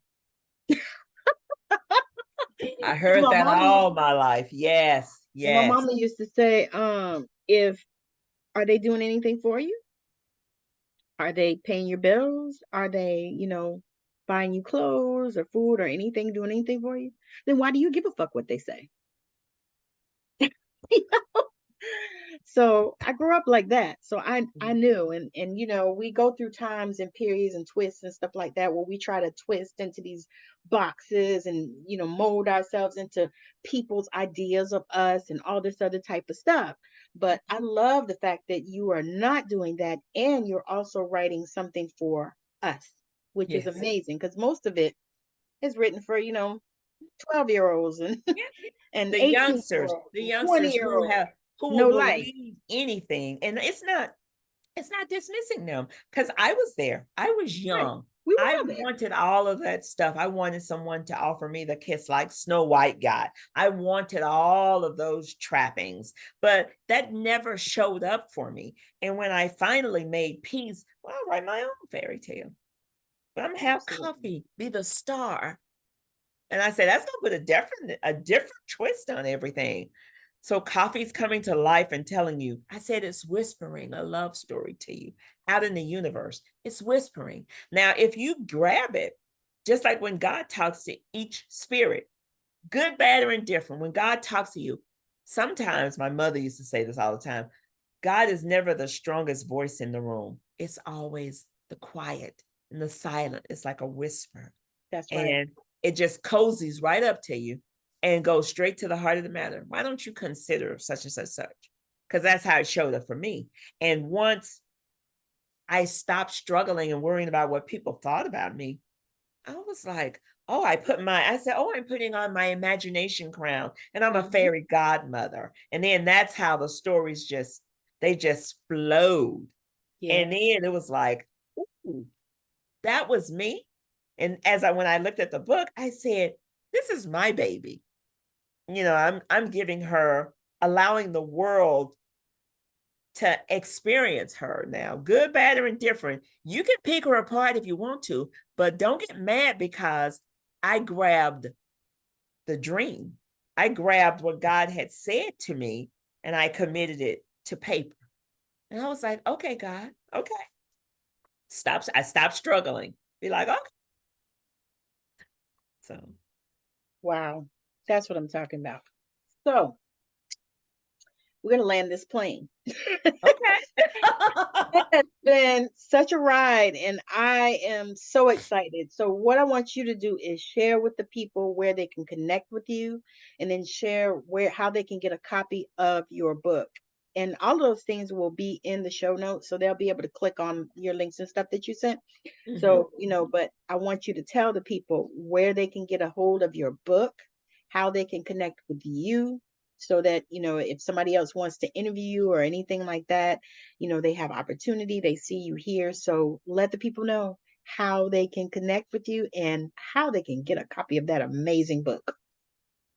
I heard My that mama, all my life. Yes, and my yes. mama used to say, if are they doing anything for you? Are they paying your bills? Are they, buying you clothes or food or anything, doing anything for you? Then why do you give a fuck what they say? So I grew up like that. So I knew, and we go through times and periods and twists and stuff like that where we try to twist into these boxes and mold ourselves into people's ideas of us and all this other type of stuff. But I love the fact that you are not doing that, and you're also writing something for us, which is Yes. amazing because most of it is written for 12-year-olds and Yeah. and The 18-year-olds the and youngsters 20-year-olds. who will No life. believe anything. And it's not dismissing them because I was there. I was Right. young. We were I all there. wanted all of that stuff. I wanted someone to offer me the kiss like Snow White got. I wanted all of those trappings, but that never showed up for me. And when I finally made peace, well, I'll write my own fairy tale. But I'm gonna have Absolutely. coffee be the star. And I said, that's gonna put a different twist on everything. So coffee's coming to life and telling you, I said it's whispering a love story to you out in the universe. It's whispering. Now, if you grab it, just like when God talks to each spirit, good, bad, or indifferent, when God talks to you, sometimes my mother used to say this all the time, God is never the strongest voice in the room. It's always the quiet and the silent. It's like a whisper. That's right. And it just cozies right up to you and goes straight to the heart of the matter. Why don't you consider such and such? Because that's how it showed up for me. And once I stopped struggling and worrying about what people thought about me, I was like, oh, I said, oh, I'm putting on my imagination crown and I'm a fairy godmother. And then that's how the stories they just flowed. Yeah. And then it was like, ooh, that was me. And when I looked at the book, I said, this is my baby. I'm giving her, allowing the world to experience her now, good, bad, or indifferent. You can pick her apart if you want to, but don't get mad because I grabbed the dream. I grabbed what God had said to me and I committed it to paper. And I was like, okay, God, okay. I stopped struggling. Be like, okay. So. Wow. That's what I'm talking about. So we're going to land this plane. Okay. It has been such a ride, and I am so excited. So, what I want you to do is share with the people where they can connect with you, and then share how they can get a copy of your book. And all of those things will be in the show notes, so they'll be able to click on your links and stuff that you sent. Mm-hmm. So, but I want you to tell the people where they can get a hold of your book, how they can connect with you, so that if somebody else wants to interview you or anything like that, they have opportunity, they see you here. So let the people know how they can connect with you and how they can get a copy of that amazing book.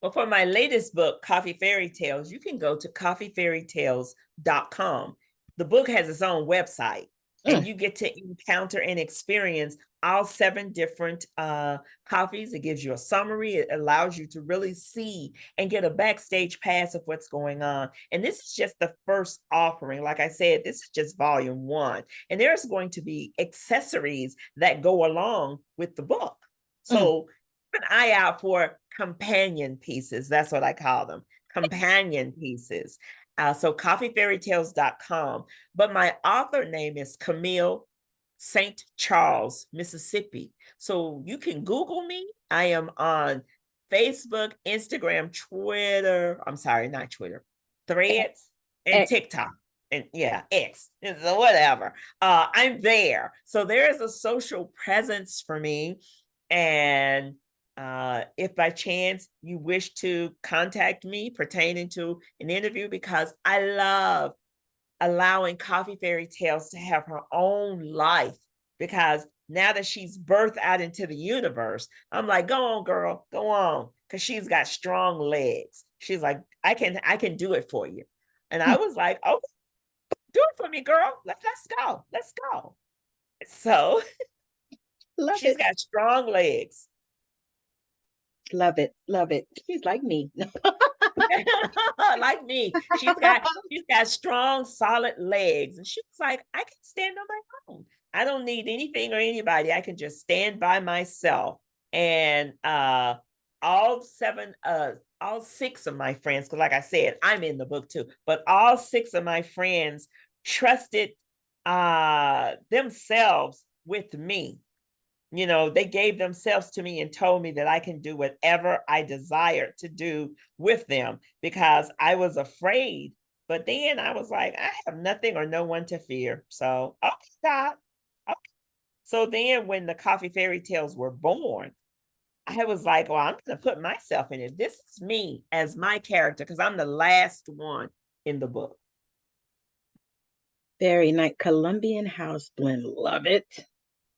Well, for my latest book, Coffee Fairytales, you can go to coffeefairytales.com. The book has its own website, and you get to encounter and experience all 7 different coffees. It gives you a summary. It allows you to really see and get a backstage pass of what's going on. And this is just the first offering. Like I said, this is just volume 1. And there's going to be accessories that go along with the book. So keep an eye out for companion pieces. That's what I call them, companion pieces. So coffeefairytales.com. But my author name is Camille St. Charles, Mississippi. So you can Google me. I am on Facebook, Instagram, Twitter. I'm sorry, not Twitter, Threads, and X. TikTok. And yeah, X, whatever. I'm there. So there is a social presence for me. And if by chance you wish to contact me pertaining to an interview, because I love allowing Coffee Fairy Tales to have her own life, because now that she's birthed out into the universe, I'm like, go on, girl, go on. Because she's got strong legs. She's like, I can do it for you. And I was like, oh, do it for me, girl. Let's go. Let's go. So she's got strong legs. Love it. Love it. She's like me. Like me. She's got strong, solid legs. And she was like, I can stand on my own. I don't need anything or anybody. I can just stand by myself. And all six of my friends, because like I said, I'm in the book too, but all six of my friends trusted themselves with me. You know, they gave themselves to me and told me that I can do whatever I desired to do with them, because I was afraid. But then I was like, I have nothing or no one to fear. So, okay, God. Okay. So then when the Coffee Fairy Tales were born, I was like, well, I'm going to put myself in it. This is me as my character, because I'm the last one in the book. Very nice. Colombian house blend. Love it.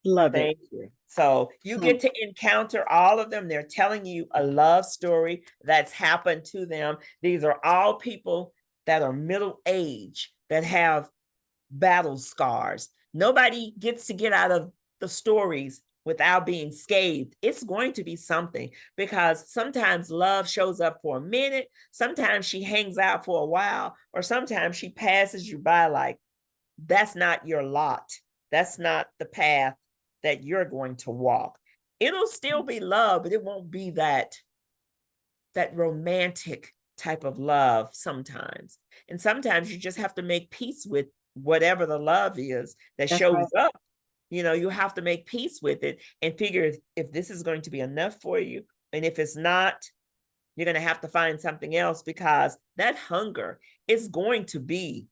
Love it. Thank you. So you get to encounter all of them. They're telling you a love story that's happened to them. These are all people that are middle age, that have battle scars. Nobody gets to get out of the stories without being scathed. It's going to be something, because sometimes love shows up for a minute. Sometimes she hangs out for a while, or sometimes she passes you by like, that's not your lot. That's not the path that you're going to walk. It'll still be love, but it won't be that romantic type of love sometimes. And sometimes you just have to make peace with whatever the love is that shows up. You know, you have to make peace with it and figure if this is going to be enough for you. And if it's not, you're going to have to find something else, because that hunger is going to be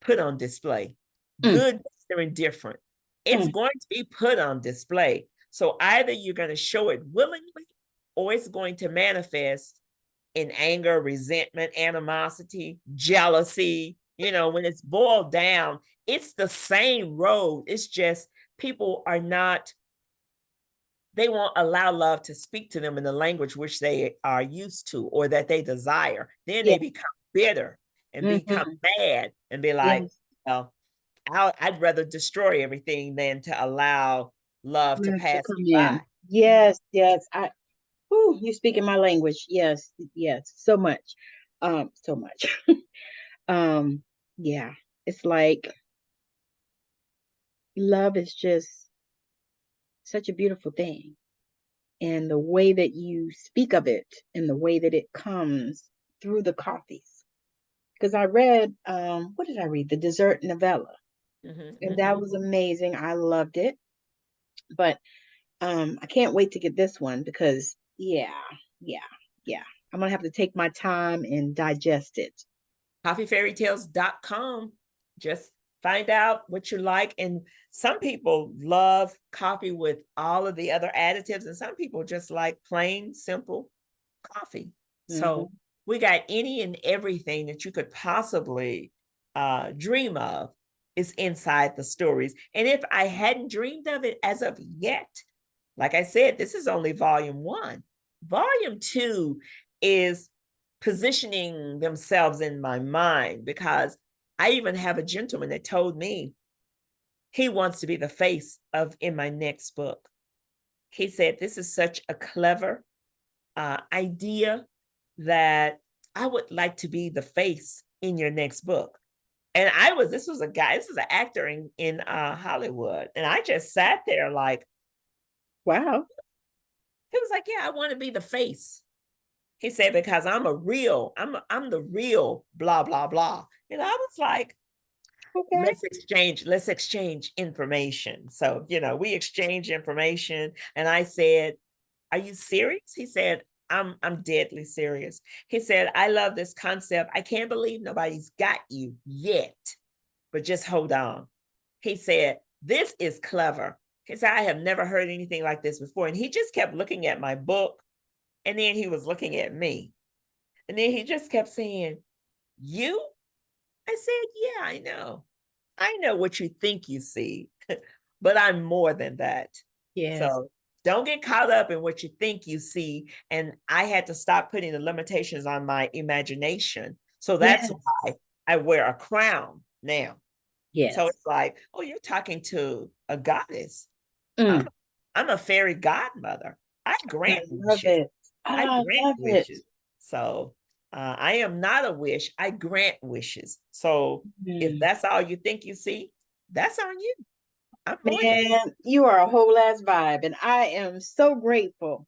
put on display. Good or indifferent. It's going to be put on display. So either you're going to show it willingly, or it's going to manifest in anger, resentment, animosity, jealousy. You know, when it's boiled down, it's the same road. It's just people they won't allow love to speak to them in the language which they are used to or that they desire. Then they become bitter and become mad and be like, well, I'd rather destroy everything than to allow love to pass you by. Yes. You speak in my language. Yes. So much. So much. Yeah. It's like love is just such a beautiful thing. And the way that you speak of it and the way that it comes through the coffees. Because I read, what did I read? The dessert novella. And that was amazing. I loved it. But I can't wait to get this one, because I'm gonna have to take my time and digest it. Coffeefairytales.com. Just find out what you like. And some people love coffee with all of the other additives, and some people just like plain, simple coffee. So we got any and everything that you could possibly dream of is inside the stories. And if I hadn't dreamed of it as of yet, like I said, this is only volume 1. Volume 2 is positioning themselves in my mind, because I even have a gentleman that told me he wants to be the face in my next book. He said, this is such a clever idea that I would like to be the face in your next book. And this was an actor in Hollywood. And I just sat there like, wow. He was like, yeah, I want to be the face. He said, because I'm the real blah, blah, blah. And I was like, okay, let's exchange information. So, we exchange information. And I said, are you serious? He said, I'm deadly serious. He said, I love this concept. I can't believe nobody's got you yet, but just hold on. He said, this is clever. He said, I have never heard anything like this before. And he just kept looking at my book. And then he was looking at me. And then he just kept saying, you? I said, yeah, I know. I know what you think you see, but I'm more than that. Yes. So don't get caught up in what you think you see. And I had to stop putting the limitations on my imagination. So that's why I wear a crown now. Yes. So it's like, oh, you're talking to a goddess. I'm a fairy godmother. I grant wishes. I grant wishes. So I am not a wish. I grant wishes. So if that's all you think you see, that's on you. Man, you are a whole ass vibe. And I am so grateful.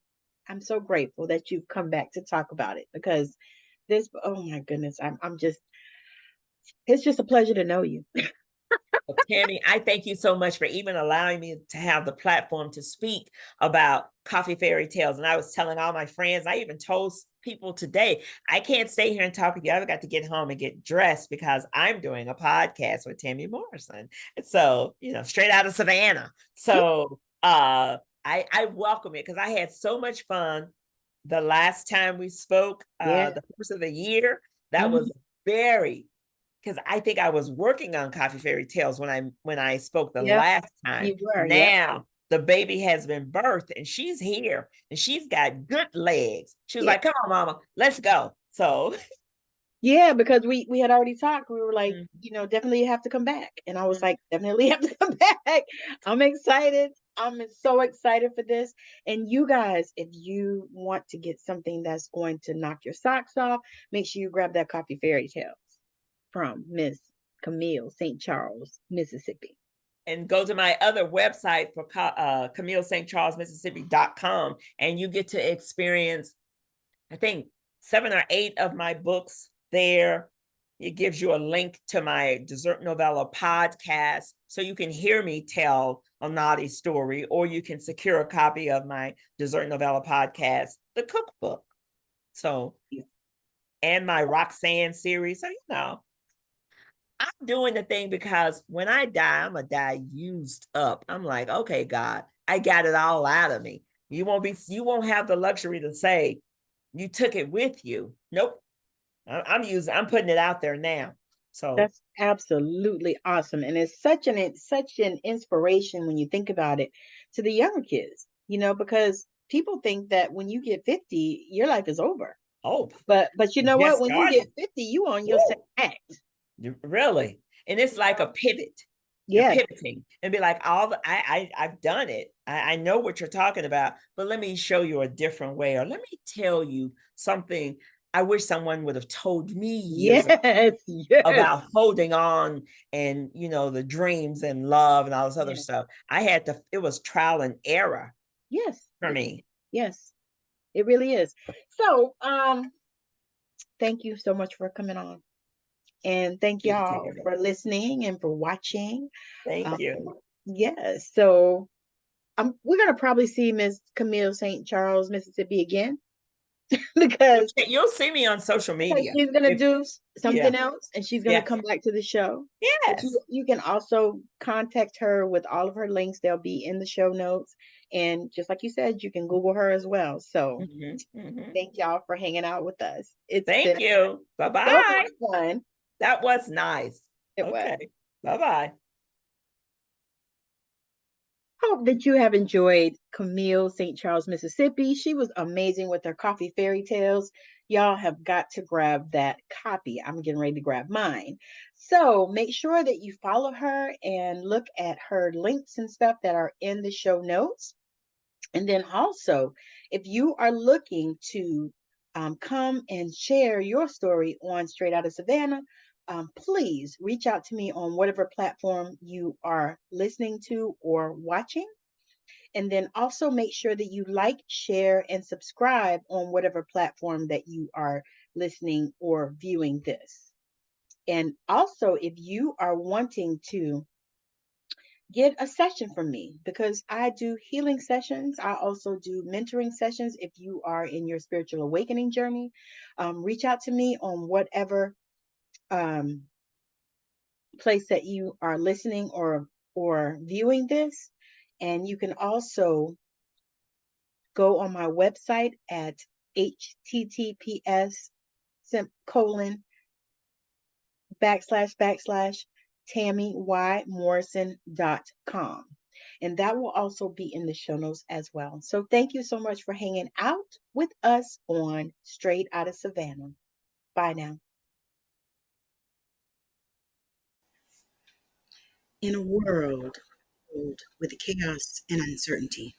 I'm so grateful that you've come back to talk about it, because this, oh my goodness, I'm just, it's just a pleasure to know you. Well, Tammi, I thank you so much for even allowing me to have the platform to speak about coffee fairy tales. And I was telling all my friends, I even told people today, I can't stay here and talk with you. I've got to get home and get dressed because I'm doing a podcast with Tammi Morrison. So, straight out of Savannah. So I welcome it because I had so much fun the last time we spoke, the first of the year. That was very, because I think I was working on Coffee Fairy Tales when I spoke the last time. You were, now the baby has been birthed and she's here and she's got good legs. She was like, come on, mama, let's go. So yeah, because we had already talked. We were like, definitely have to come back. And I was like, definitely have to come back. I'm excited. I'm so excited for this. And you guys, if you want to get something that's going to knock your socks off, make sure you grab that Coffee Fairy Tales from Miss Camille St. Charles, Mississippi. And go to my other website for Camille St Charles Mississippi.com, and you get to experience, I think, 7 or 8 of my books there. It gives you a link to my dessert novella podcast, so you can hear me tell a naughty story, or you can secure a copy of my dessert novella podcast, the cookbook. So, and my Roxanne series. So, I'm doing the thing because when I die, I'm going to die used up. I'm like, okay, God, I got it all out of me. You won't have the luxury to say you took it with you. Nope. I'm putting it out there now. So that's absolutely awesome. And it's such an inspiration when you think about it to the younger kids, because people think that when you get 50, your life is over. Oh, but you know what? When you get 50, you on your second act. Really? And it's like a pivot. Yeah. Pivoting and be like, I've done it. I know what you're talking about, but let me show you a different way, or let me tell you something I wish someone would have told me years ago about holding on and, the dreams and love and all this other stuff. It was trial and error. Yes. For me. Yes, it really is. So, thank you so much for coming on. And thank y'all for listening and for watching. Thank you. Yes. So we're going to probably see Miss Camille St. Charles, Mississippi again. Because you'll see me on social media. She's going to do something else, and she's going to come back to the show. Yes. You can also contact her with all of her links. They'll be in the show notes. And just like you said, you can Google her as well. So thank y'all for hanging out with us. Thank you. Bye-bye. So fun. That was nice. It was. Bye-bye. Hope that you have enjoyed Camille St. Charles, Mississippi. She was amazing with her coffee fairy tales. Y'all have got to grab that copy. I'm getting ready to grab mine. So make sure that you follow her and look at her links and stuff that are in the show notes. And then also, if you are looking to come and share your story on Straight Out of Savannah, please reach out to me on whatever platform you are listening to or watching. And then also make sure that you like, share, and subscribe on whatever platform that you are listening or viewing this. And also, if you are wanting to get a session from me, because I do healing sessions. I also do mentoring sessions. If you are in your spiritual awakening journey, reach out to me on whatever um, place that you are listening or viewing this. And you can also go on my website at https://tammymorrison.com. And that will also be in the show notes as well. So thank you so much for hanging out with us on Straight Outta Savannah. Bye now. In a world filled with chaos and uncertainty,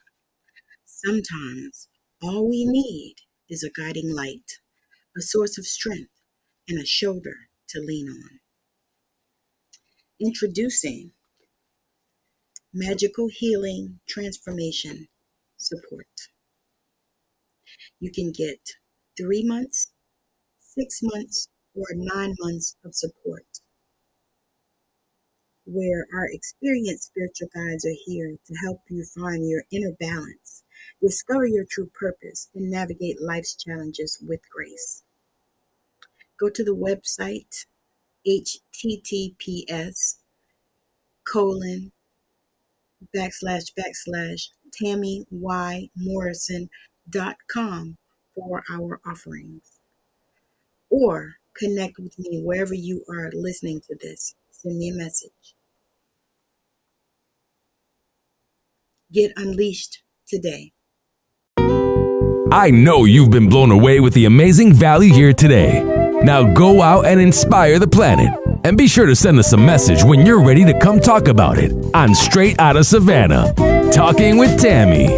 sometimes all we need is a guiding light, a source of strength, and a shoulder to lean on. Introducing Magical Healing Transformation Support. You can get 3 months, 6 months, or 9 months of support, where our experienced spiritual guides are here to help you find your inner balance, discover your true purpose, and navigate life's challenges with grace. Go to the website https://tammymorrison.com for our offerings, or connect with me wherever you are listening to this. Send me a message. Get unleashed today. I know you've been blown away with the amazing value here today. Now go out and inspire the planet. And be sure to send us a message when you're ready to come talk about it on Straight Outta Savannah, Talking with Tammi.